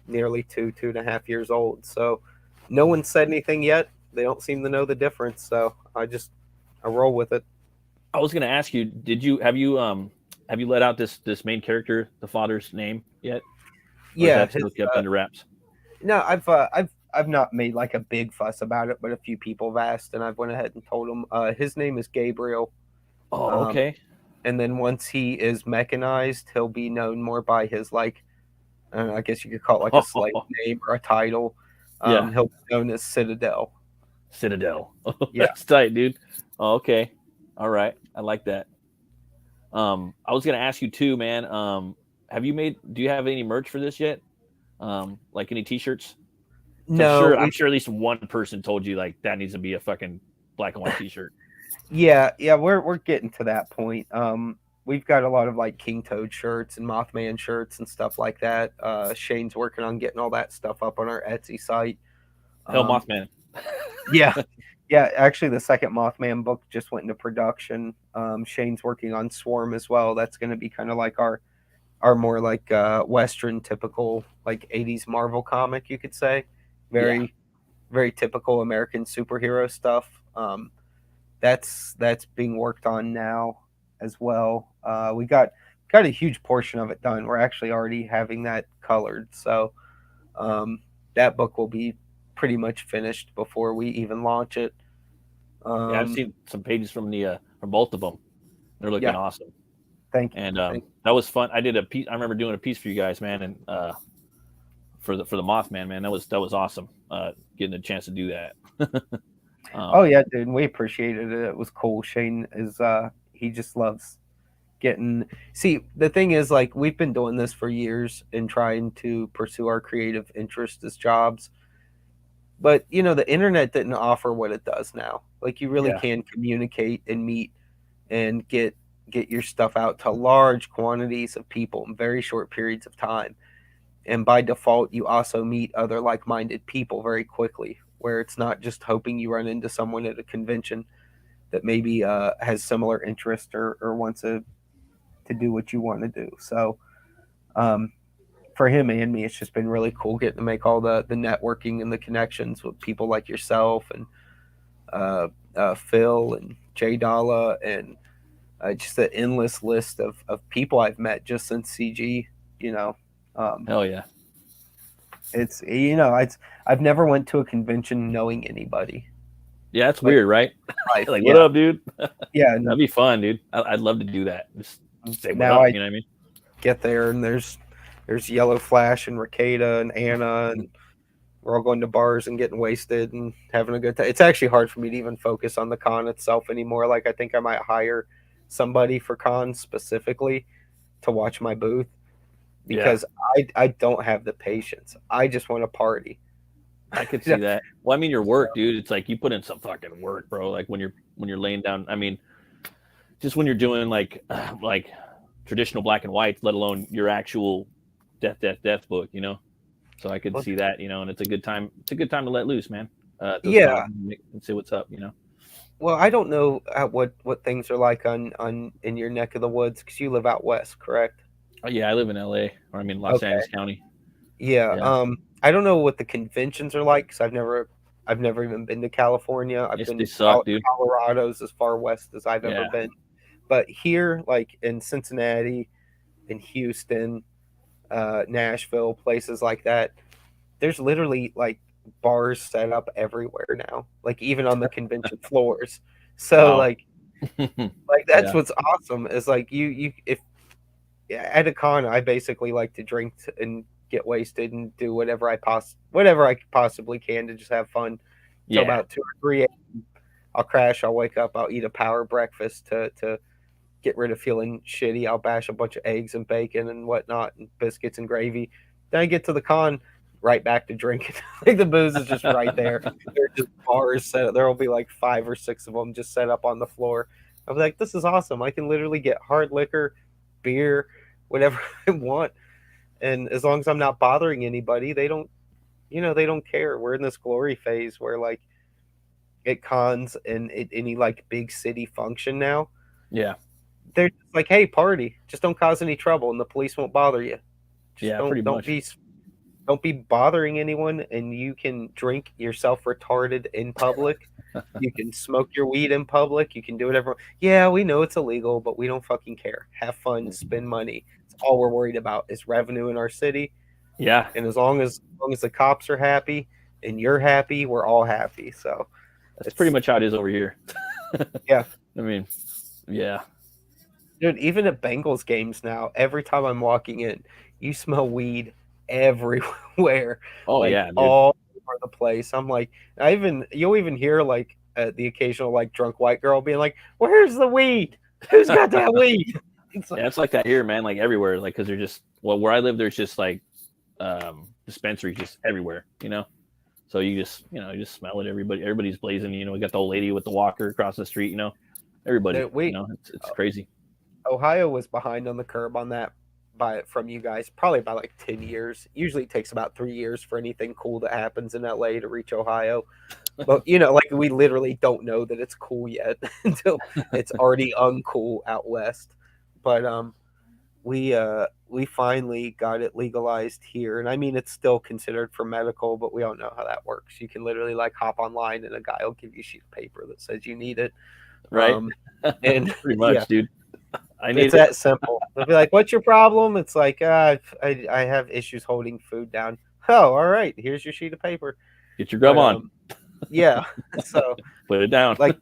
nearly 2.5 years old. So no one said anything yet. They don't seem to know the difference. So I roll with it. I was gonna ask you, have you let out this main character, the father's name yet, or is Yeah, that still kept under wraps? no, I've not made like a big fuss about it, but a few people have asked, and I've went ahead and told them. His name is Gabriel. Oh, Um, okay. and then once he is mechanized, he'll be known more by his like, I guess you could call it like a slave name or a title. Yeah, He'll be known as Citadel. Citadel. Yeah. That's tight, dude. Oh, okay, all right. I like that. I was gonna ask you too, man. Do you have any merch for this yet? Like any T-shirts? So No, I'm sure at least one person told you like that needs to be a fucking black and white T-shirt. yeah, we're getting to that point. We've got a lot of like King Toad shirts and Mothman shirts and stuff like that. Shane's working on getting all that stuff up on our Etsy site. Hell, Um, Mothman. yeah, yeah. Actually, the second Mothman book just went into production. Shane's working on Swarm as well. That's going to be kind of like our more like Western typical like '80s Marvel comic, you could say. Yeah, Very very typical American superhero stuff. That's being worked on now as well. We got a huge portion of it done. We're actually already having that colored, so um, that book will be pretty much finished before we even launch it. yeah. I've Um, seen some pages from both of them. They're looking yeah, awesome, thank you. and Thank that was fun. I did a piece. I remember doing a piece for you guys, man, and for the Mothman, man. That was awesome. Getting a chance to do that. Oh um, yeah, dude, we appreciated it. It was cool. Shane is he just loves getting see the thing is like we've been doing this for years and trying to pursue our creative interests as jobs, but you know the internet didn't offer what it does now. Like you really yeah, can communicate and meet and get your stuff out to large quantities of people in very short periods of time, and by default you also meet other like-minded people very quickly, where it's not just hoping you run into someone at a convention that maybe has similar interest or wants to do what you want to do. So um, for him and me, it's just been really cool getting to make all the networking and the connections with people like yourself and Phil and Jay Dalla and just an endless list of people I've met just since CG. You know, um, hell yeah, it's I've never went to a convention knowing anybody. yeah. It's Like weird, right? life, Like, what yeah, up, dude? yeah. That'd And be fun, dude. I'd love to do that. Just say what now up. I You know what I mean? get there and there's Yellow Flash and Rakeda and Anna and we're all going to bars and getting wasted and having a good time. It's actually hard for me to even focus on the con itself anymore. Like I think I might hire somebody for cons specifically to watch my booth Yeah, because I don't have the patience. I just want to party. I could see that. Well, I mean, your work, dude. It's like you put in some fucking work, bro. Like when you're laying down. I mean, just when you're doing like traditional black and white, let alone your actual death book. So I could see that. And it's a good time. It's a good time to let loose, man. At those Yeah. cons and see what's up. Well, I don't know what things are like on in your neck of the woods because you live out west, correct? Oh, yeah, I live in LA, or I mean Los Okay. Angeles County. Yeah. Yeah, I don't know what the conventions are like because I've never even been to California. I've they been suck, dude. Colorado's as far west as I've ever Yeah, been. But here, like in Cincinnati, in Houston, Nashville, places like that, there's literally like bars set up everywhere now, like even on the convention floors. So wow. like that's Yeah, what's awesome is like you if at a con I basically like to drink and get wasted and do whatever I possibly can to just have fun till Yeah. about 2 or 3 a.m. I'll crash. I'll wake up. I'll eat a power breakfast to get rid of feeling shitty. I'll bash a bunch of eggs and bacon and whatnot and biscuits and gravy. Then I get to the con, right back to drinking. Like the booze is just right there. There's just bars set up. There will be like 5 or 6 of them just set up on the floor. I'm like, this is awesome. I can literally get hard liquor, beer, whatever I want. And as long as I'm not bothering anybody, they don't care. We're in this glory phase where like at cons and at any like big city function now, Yeah. they're just like, hey, party. Just don't cause any trouble and the police won't bother you. Just Yeah. Pretty much. don't be bothering anyone, and you can drink yourself retarded in public. You can smoke your weed in public. You can do whatever. Yeah, we know it's illegal, but we don't fucking care. Have fun, spend money. It's all we're worried about is revenue in our city. Yeah. And as long as the cops are happy and you're happy, we're all happy. So That's it's pretty much how it is over here. yeah. I mean, yeah. Dude, even at Bengals games now, every time I'm walking in, you smell weed everywhere, Oh like yeah, dude. all over the place. I'm like, you'll even hear like the occasional like drunk white girl being like, "Where's the weed? Who's got that weed?" It's like, Yeah, it's like that here, man. Like everywhere, like because they're just where I live, there's just like dispensaries just everywhere, you know. So you just smell it. Everybody's blazing. You know, we got the old lady with the walker across the street. You know, everybody. You know, it's crazy. Ohio was behind on the curb on that from you guys, probably by like 10 years. Usually it takes about 3 years for anything cool that happens in LA to reach Ohio. But like we literally don't know that it's cool yet until it's already uncool out west. But we finally got it legalized here. And I mean it's still considered for medical, but we don't know how that works. You can literally like hop online and a guy will give you a sheet of paper that says you need it. Right. And pretty much, yeah. dude. I need It's that simple. They'll be like, "What's your problem?" It's like, I have issues holding food down." Oh, all right. Here's your sheet of paper. Get your grub But, on. Yeah. So, Put it down. like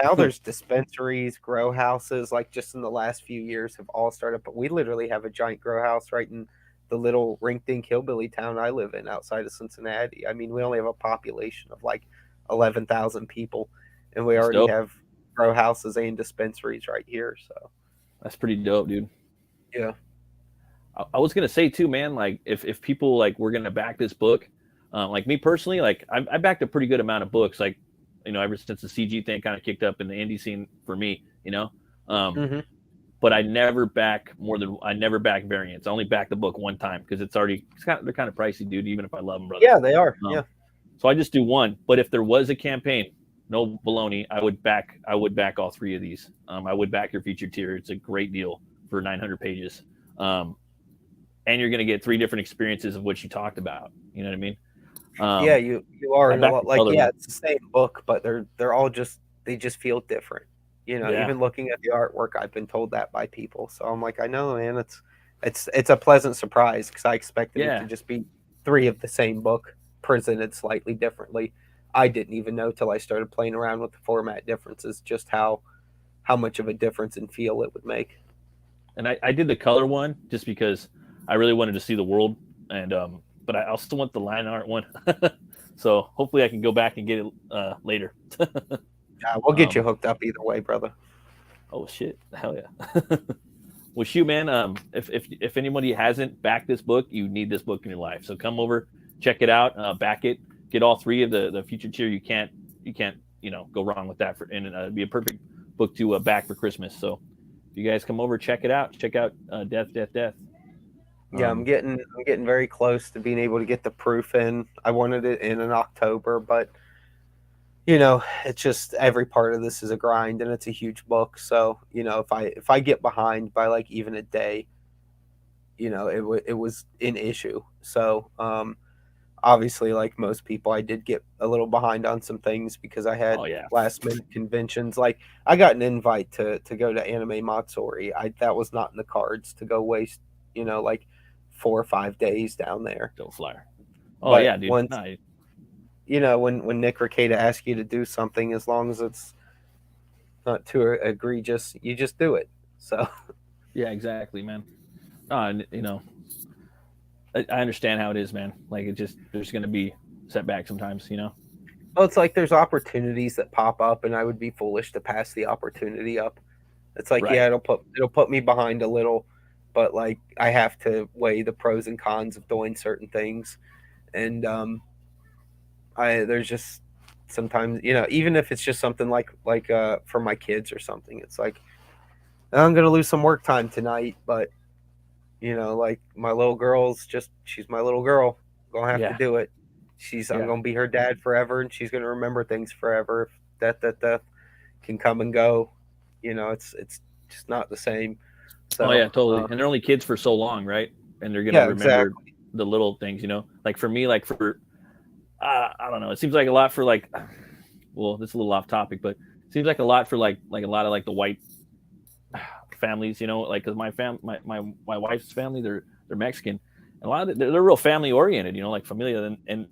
now, there's dispensaries, grow houses. Like just in the last few years, have all started. But we literally have a giant grow house right in the little rink-dink hillbilly town I live in outside of Cincinnati. I mean, we only have a population of like 11,000 people, and we That's already dope. have grow houses and dispensaries right here. So. That's pretty dope, dude. Yeah. I was gonna say too, man. Like if people like were gonna back this book, like me personally, like I backed a pretty good amount of books, like ever since the CG thing kind of kicked up in the indie scene for me, Mm-hmm. But I never back variants. I only back the book one time because they're kind of pricey, dude. Even if I love them, brother. Yeah, they are. Yeah. So I just do one. But if there was a campaign, no baloney, I would back all three of these. I would back your featured tier. It's a great deal for 900 pages. And you're going to get 3 different experiences of what you talked about. You know what I mean? Yeah, you are yeah, it's the same book, but they're all they just feel different. Yeah. Even looking at the artwork, I've been told that by people. So I'm like, I know, man, it's a pleasant surprise because I expected it to just be 3 of the same book presented slightly differently. I didn't even know till I started playing around with the format differences just how much of a difference in feel it would make. And I did the color one just because I really wanted to see the world, and but I also want the line art one. So hopefully I can go back and get it later. Yeah, we'll get you hooked up either way, brother. Oh shit! Hell yeah! Well, shoot, man. If anybody hasn't backed this book, you need this book in your life. So come over, check it out, back it, get all 3 of the future tier. You can't go wrong with that. And it'd be a perfect book to back for Christmas. So if you guys come over, check it out. Check out Death. Yeah, I'm getting very close to being able to get the proof in. I wanted it in October, but it's just every part of this is a grind and it's a huge book. So, if I get behind by like even a day, it was an issue. So, obviously, like most people, I did get a little behind on some things because I had last minute conventions. Like I got an invite to go to Anime Matsuri. That was not in the cards to go waste, like 4 or 5 days down there. Don't flyer. Oh But yeah, dude. Once, when Nick Rekieta asks you to do something, as long as it's not too egregious, you just do it. So yeah, exactly, man. And I understand how it is, man. Like it just there's gonna be setbacks sometimes, you know. Well, it's like there's opportunities that pop up, and I would be foolish to pass the opportunity up. It's like, Right. yeah, it'll put me behind a little, but like I have to weigh the pros and cons of doing certain things, and I there's just sometimes, even if it's just something like for my kids or something, it's like I'm gonna lose some work time tonight, but like my little girl's she's my little girl. Gonna have to Yeah. do it. I'm Yeah. gonna be her dad forever, and she's gonna remember things forever. If death can come and go. It's just not the same. Oh yeah, So totally. And they're only kids for so long, right? And they're gonna yeah, remember exactly. the little things, you know. Like for me, like for I don't know. It seems like a lot for like, well, this is a little off topic, but it seems like a lot for like a lot of like the white families, you know, like because my wife's family, they're Mexican, and a lot of they're real family oriented, you know, like familia, and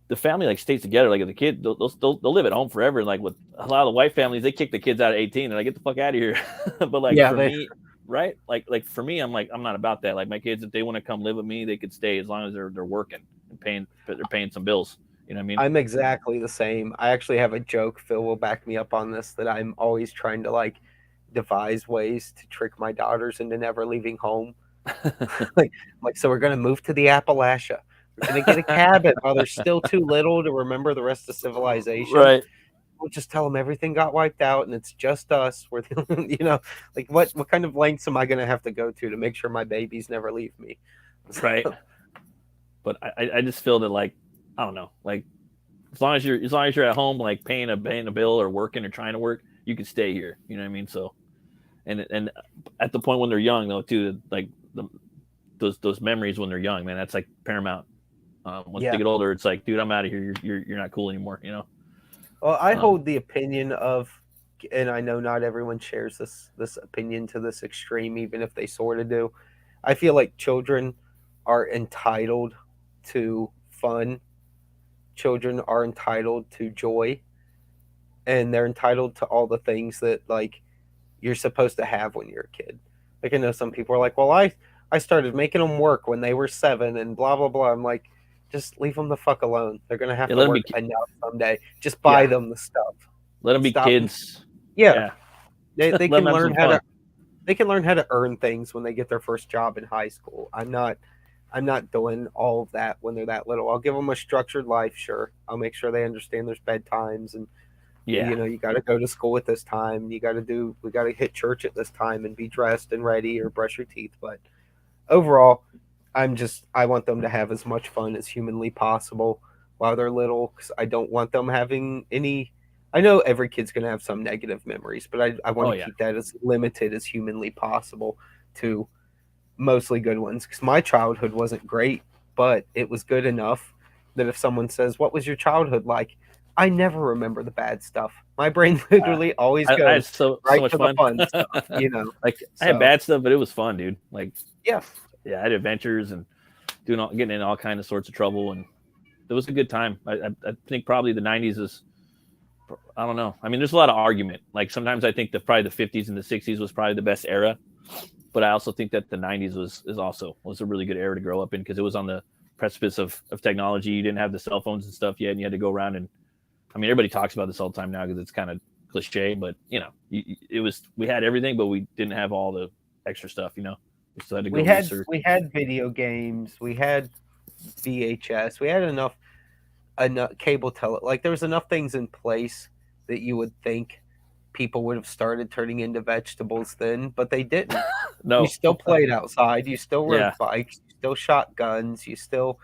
the family like stays together. Like the kid, they'll live at home forever. And like with a lot of the white families, they kick the kids out at 18 and like get the fuck out of here. But like Yeah, for me, right? Like for me, I'm like I'm not about that. Like my kids, if they want to come live with me, they could stay as long as they're working and they're paying some bills. You know what I mean? I'm exactly the same. I actually have a joke. Phil will back me up on this, that I'm always trying to like devise ways to trick my daughters into never leaving home. So we're gonna move to the Appalachia. We're gonna get a cabin while they're still too little to remember the rest of civilization. Right. We'll just tell them everything got wiped out and it's just us. We're like what kind of lengths am I gonna have to go to make sure my babies never leave me? Right. But I just feel that like I don't know, like as long as you're at home, like paying a bill or working or trying to work, you can stay here. You know what I mean? So and at the point when they're young though too, like those memories when they're young, man, that's like paramount. Once they Yeah. get older, it's like, dude, I'm out of here. You're not cool anymore. You know. Well, I Um, hold the opinion of, and I know not everyone shares this opinion to this extreme, even if they sort of do. I feel like children are entitled to fun. Children are entitled to joy, and they're entitled to all the things that like you're supposed to have when you're a kid. Like I know some people are like, "Well, I started making them work when they were 7 and blah blah blah." I'm like, just leave them the fuck alone. They're gonna have yeah, to let them be. work enough someday. Just buy Yeah, them the stuff. let them be Stop. kids. Yeah, Yeah, they let them can have learn some how fun. to earn things when they get their first job in high school. I'm not doing all of that when they're that little. I'll give them a structured life, sure. I'll make sure they understand there's bedtimes, and Yeah, you got to go to school at this time. We got to hit church at this time and be dressed and ready or brush your teeth. But overall, I want them to have as much fun as humanly possible while they're little, because I don't want them having any. I know every kid's going to have some negative memories, but I want oh to yeah, keep that as limited as humanly possible to mostly good ones, because my childhood wasn't great, but it was good enough that if someone says, "What was your childhood like?" I never remember the bad stuff. My brain uh, literally always I had goes so right much to the fun. fun stuff. Like I had So bad stuff, but it was fun, dude. Like yeah, yeah, I had adventures and getting in all kinds of sorts of trouble, and it was a good time. I think probably the '90s is. I don't know. I mean, there's a lot of argument. Like sometimes I think that probably the '50s and the '60s was probably the best era, but I also think that the '90s was a really good era to grow up in because it was on the precipice of technology. You didn't have the cell phones and stuff yet, and you had to go around and. I mean, everybody talks about this all the time now because it's kind of cliche, but we had everything, but we didn't have all the extra stuff. You know, we still had to go research. we had video games, we had VHS, we had enough cable tele, like there was enough things in place that you would think people would have started turning into vegetables then, but they didn't. You No, still played outside, you still yeah, rode bikes, you still shot guns, you still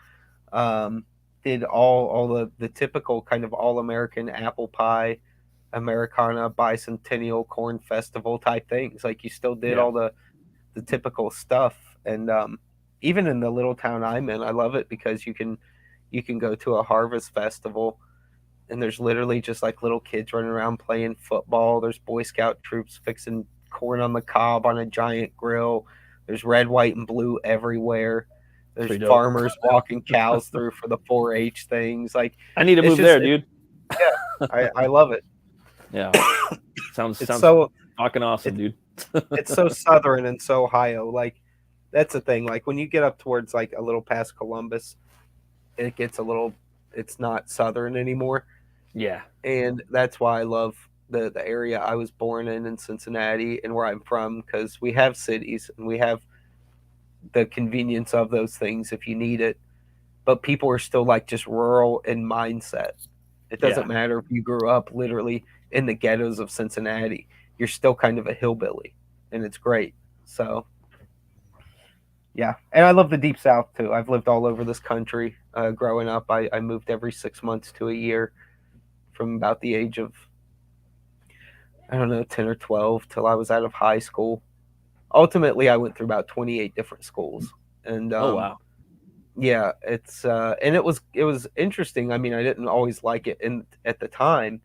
um, did all the typical kind of all American apple pie, Americana, bicentennial corn festival type things. Like you still did yeah. all the typical stuff, and even in the little town I'm in, I love it because you can go to a harvest festival and there's literally just like little kids running around playing football. There's Boy Scout troops fixing corn on the cob on a giant grill. There's red, white, and blue everywhere. There's Pretty dope. farmers walking cows through for the 4-H things. Like I need to it's move just there, dude. yeah, I love it. Yeah, sounds It's sounds so fucking awesome, it, dude. it's so southern and so Ohio. Like that's the thing. Like when you get up towards like a little past Columbus, it gets a little. It's not southern anymore, Yeah. and that's why I love the area I was born in Cincinnati and where I'm from, because we have cities and we have the convenience of those things if you need it, but people are still like just rural in mindset. It Yeah. doesn't matter if you grew up literally in the ghettos of Cincinnati, you're still kind of a hillbilly, and it's great. So yeah, and I love the deep south too. I've lived all over this country. Growing up, I moved every 6 months to a year from about the age of, I don't know, 10 or 12 till I was out of high school. Ultimately, I went through about 28 different schools, and Oh wow. yeah, it's and it was interesting. I mean, I didn't always like it in at the time,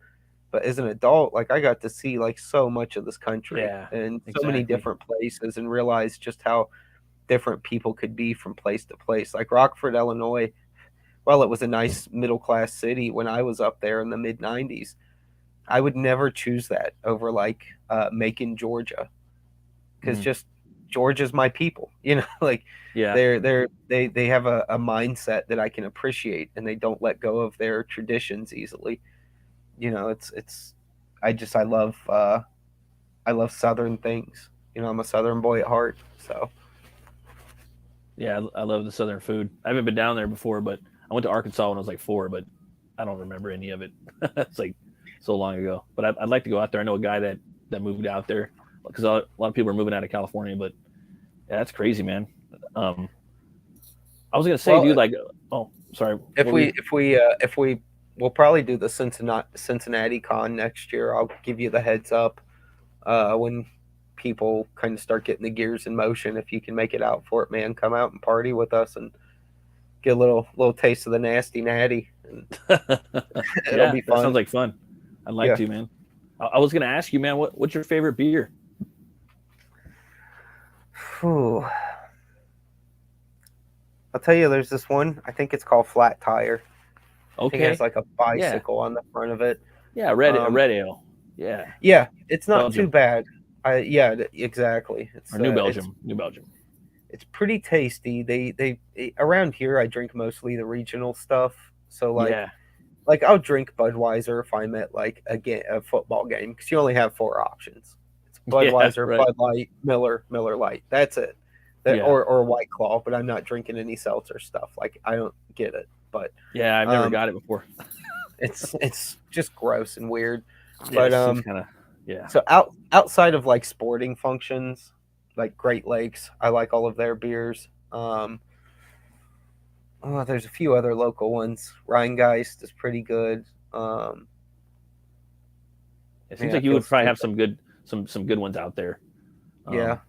but as an adult, like I got to see like so much of this country Yeah. and so many Exactly. different places, and realize just how different people could be from place to place. Like Rockford, Illinois, while it was a nice middle class city when I was up there in the mid '90s, I would never choose that over like Macon, Georgia, because Mhm. just Georgia's my people. Like Yeah. they have a mindset that I can appreciate, and they don't let go of their traditions easily. It's I love Southern things. I'm a Southern boy at heart, so Yeah. I love the Southern food. I haven't been down there before, but I went to Arkansas when I was like 4, but I don't remember any of it. It's like so long ago. But I'd like to go out there. I know a guy that moved out there because a lot of people are moving out of California. But yeah, that's crazy, man. Um, I was gonna say, well, dude, like, oh, sorry, if what were we you? we'll probably do the Cincinnati Con next year. I'll give you the heads up when people kind of start getting the gears in motion. If you can make it out for it, man, come out and party with us and get a little taste of the nasty natty, and it'll Yeah, be that sounds fun. like fun. I'd like Yeah. to, man. I was gonna ask you, man, what's your favorite beer? Whew. I'll tell you, there's this one. I think it's called Flat Tire. I think it has Okay, like a yeah, bicycle on the front of it. yeah, a Um, red ale, yeah, yeah, it's not too Belgium bad. Yeah, exactly. or It's New uh, it's Belgium, New Belgium. it's pretty tasty. Around here, I drink mostly the regional stuff. So Yeah, like I'll drink Budweiser if I'm at like a football game, because you only have four options. It's yeah, Budweiser, right, Bud Light, Miller Light. That's it. yeah, Or White Claw, but I'm not drinking any seltzer stuff. Like I don't get it. But yeah. I've never um, got it before. it's just gross and weird. Yeah, But it seems kind of yeah. so outside of like sporting functions, like Great Lakes, I like all of their beers. There's a few other local ones. Rheingeist is pretty good. Um, It seems Man, I like you feel would probably stupid. have some good ones out there. Yeah, Um,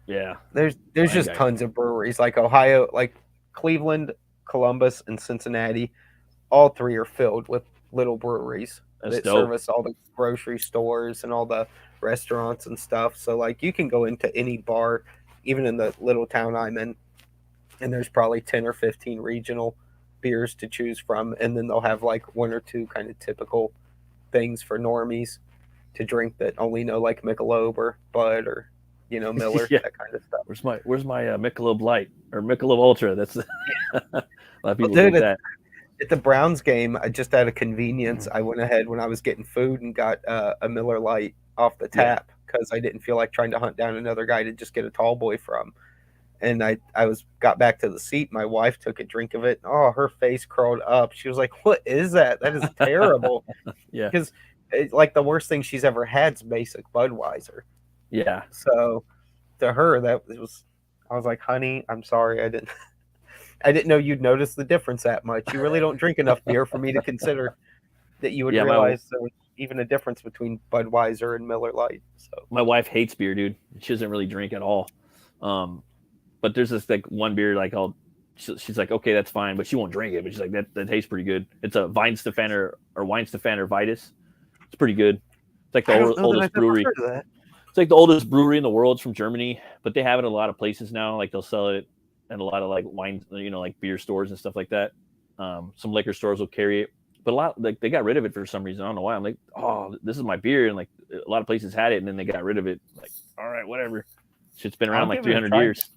yeah, there's Ryan just guys, tons of breweries like Ohio, like Cleveland, Columbus, and Cincinnati. All three are filled with little breweries that's that dope. service all the grocery stores and all the restaurants and stuff. So like you can go into any bar, even in the little town I'm in, and there's probably 10 or 15 regional beers to choose from, and then they'll have like one or two kind of typical things for normies to drink that only know like Michelob or Bud or Miller, Yeah, that kind of stuff. where's my Michelob Light or Michelob Ultra? That's a lot of Well, people dude, drink at, that. at the Browns game, I just out of convenience, I went ahead when I was getting food and got a Miller Light off the Yeah, tap because I didn't feel like trying to hunt down another guy to just get a tall boy from. And I was got back to the seat. My wife took a drink of it. Oh, her face curled up. She was like, "What is that? That is terrible." yeah, Because like the worst thing she's ever had is basic Budweiser. yeah, So to her, that was. I was like, "Honey, I'm sorry. I didn't know you'd notice the difference that much. You really don't drink enough beer for me to consider that you would yeah. My realize there was even a difference between Budweiser and Miller Lite." So my wife hates beer, dude. She doesn't really drink at all. Um, but there's this like one beer like she's like, okay, that's fine, but she won't drink it. But she's like, that tastes pretty good. It's a Weinstefaner Vitus. It's pretty good. It's like the I don't know that oldest I've ever brewery. heard of that. It's like the oldest brewery in the world. It's from Germany, but they have it in a lot of places now. Like they'll sell it in a lot of like wine, like beer stores and stuff like that. Some liquor stores will carry it, but a lot like they got rid of it for some reason. I don't know why. I'm like, oh, this is my beer, and like a lot of places had it, and then they got rid of it. Like, all right, whatever. Shit's been around I'll like give it a 300 try. years.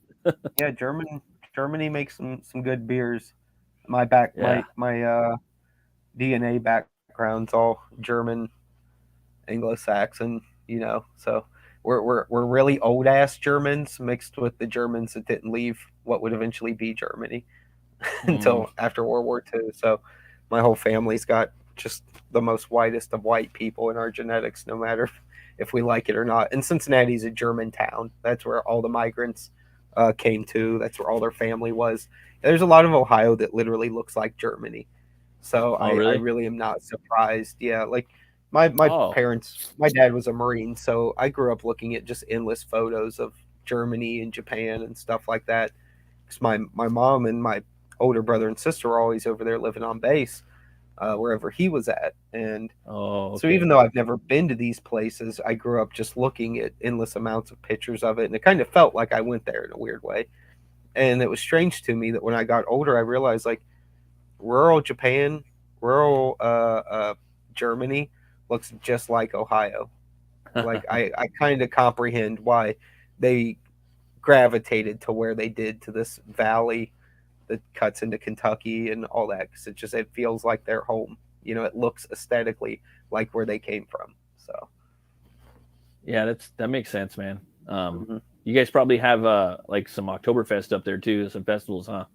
Yeah, Germany makes some good beers. My back Yeah. my DNA background's all German, Anglo-Saxon, so we're really old ass Germans mixed with the Germans that didn't leave what would eventually be Germany Mm, until after World War II. So my whole family's got just the most whitest of white people in our genetics, no matter if we like it or not. And Cincinnati's a German town. That's where all the migrants came to. That's where all their family was. There's a lot of Ohio that literally looks like Germany. So oh, I really? really am not surprised. Yeah, like my Oh, parents, my dad was a Marine, so I grew up looking at just endless photos of Germany and Japan and stuff like that. Because my mom and my older brother and sister were always over there living on base, wherever he was at. And oh, so okay. even though I've never been to these places, I grew up just looking at endless amounts of pictures of it, and it kind of felt like I went there in a weird way. And it was strange to me that when I got older, I realized like rural Japan, rural Germany looks just like Ohio. Like I kind of comprehend why they gravitated to where they did to this valley that cuts into Kentucky and all that because it feels like their home. It looks aesthetically like where they came from. So, Yeah, that makes sense, man. Um, mhm. you guys probably have like some Oktoberfest up there too, some festivals, huh?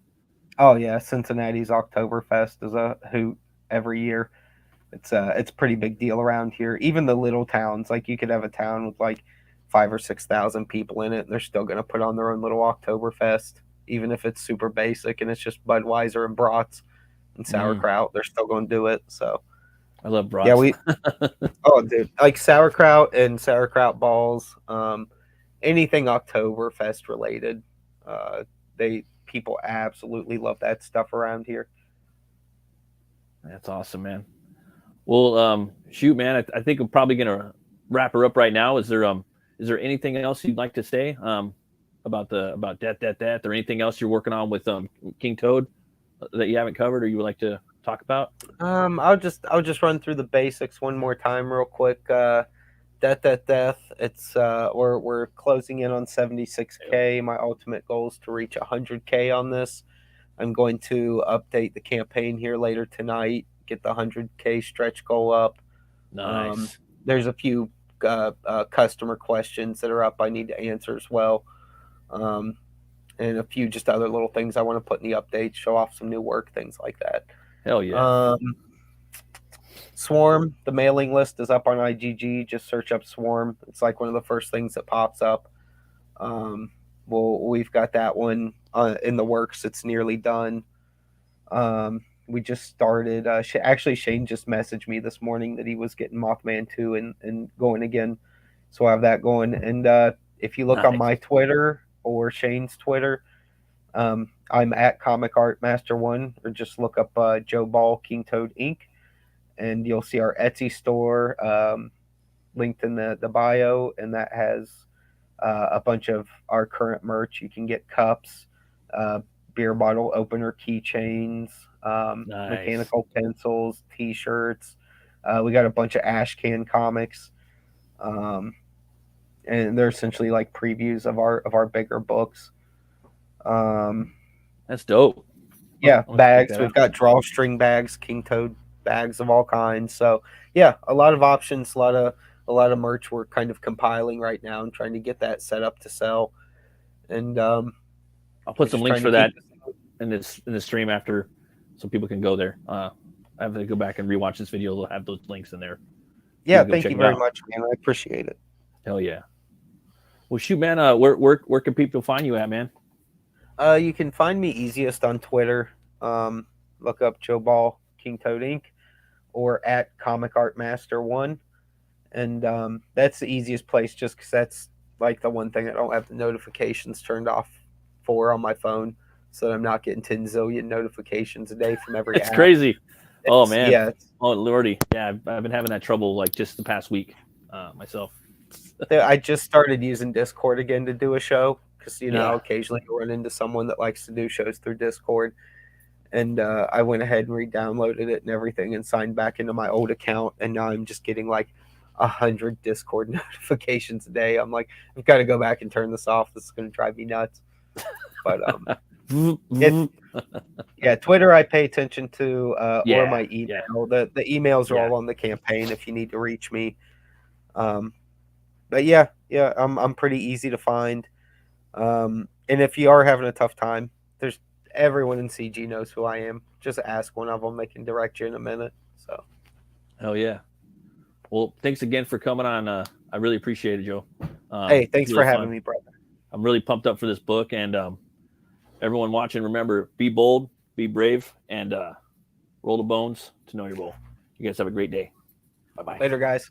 Oh yeah, Cincinnati's Oktoberfest is a hoot every year. It's a pretty big deal around here. Even the little towns, like you could have a town with like 5 or 6 thousand people in it, and they're still gonna put on their own little Oktoberfest, even if it's super basic and it's just Budweiser and brats and Mm, sauerkraut. They're still gonna do it. So I love yeah, brats. oh dude, like sauerkraut and sauerkraut balls, anything Oktoberfest related. Uh, they people absolutely love that stuff around here. That's awesome, man. Well, shoot, man, I think I'm probably gonna wrap her up right now. Is there anything else you'd like to say about death, or anything else you're working on with King Toad that you haven't covered or you would like to talk about? I'll just run through the basics one more time real quick. Death. It's we're closing in on 76K. My ultimate goal is to reach 100K on this. I'm going to update the campaign here later tonight. Get the 100K stretch goal up. Um, Nice. there's a few customer questions that are up I need to answer as well. Um, and a few just other little things I want to put in the update, show off some new work, things like that. Hell yeah. Um, Swarm, the mailing list is up on IGG. Just search up Swarm. It's like one of the first things that pops up. Um, we've got that one in the works. It's nearly done. We just started. Actually, Shane just messaged me this morning that he was getting Mothman 2 and going again. So I have that going. And if you look on Nice. my Twitter or Shane's Twitter, I'm at Comic Art Master One, or just look up Joe Ball King Toad Inc. And you'll see our Etsy store linked in the bio, and that has a bunch of our current merch. You can get cups, uh, beer bottle opener keychains, Nice. mechanical pencils, T-shirts. We got a bunch of ash can comics, um, and they're essentially like previews of our bigger books. Um, That's dope. yeah, I'll have to check bags. that We've out. got drawstring bags, King Toad bags of all kinds. So yeah, a lot of options, a lot of merch we're kind of compiling right now and trying to get that set up to sell. And I'll we're put some just links trying to for keep that in the stream after, so people can go there. I have to go back and rewatch this video. They'll have those links in there. Yeah, People can go thank check you it very out. much, man. I appreciate it. Hell yeah. Well, shoot, man. Where can people find you at, man? You can find me easiest on Twitter. Um, Look up Joe Ball King Toad Inc. or at Comic Art Master One, and that's the easiest place just because that's like the one thing I don't have the notifications turned off for on my phone, so that I'm not getting 10 zillion notifications a day from every It's app. crazy. Oh man. Yeah, Oh lordy. Yeah, I've been having that trouble like just the past week myself. I just started using Discord again to do a show because Yeah. occasionally you run into someone that likes to do shows through Discord, and I went ahead and re-downloaded it and everything and signed back into my old account, and now I'm just getting like 100 Discord notifications a day. I'm like, I've got to go back and turn this off. This is going to drive me nuts. But it's yeah, Twitter I pay attention to, or my Yeah. email. The emails are Yeah. all on the campaign if you need to reach me. But yeah, I'm pretty easy to find. And if you are having a tough time, there's everyone in CG knows who I am. Just ask one of them; they can direct you in a minute. So, Hell yeah. Well, thanks again for coming on. I really appreciate it, Joe. hey, It's thanks really for having fun. me, brother. I'm really pumped up for this book, and everyone watching, remember, be bold, be brave, and roll the bones to know your role. You guys have a great day. Bye-bye. Later, guys.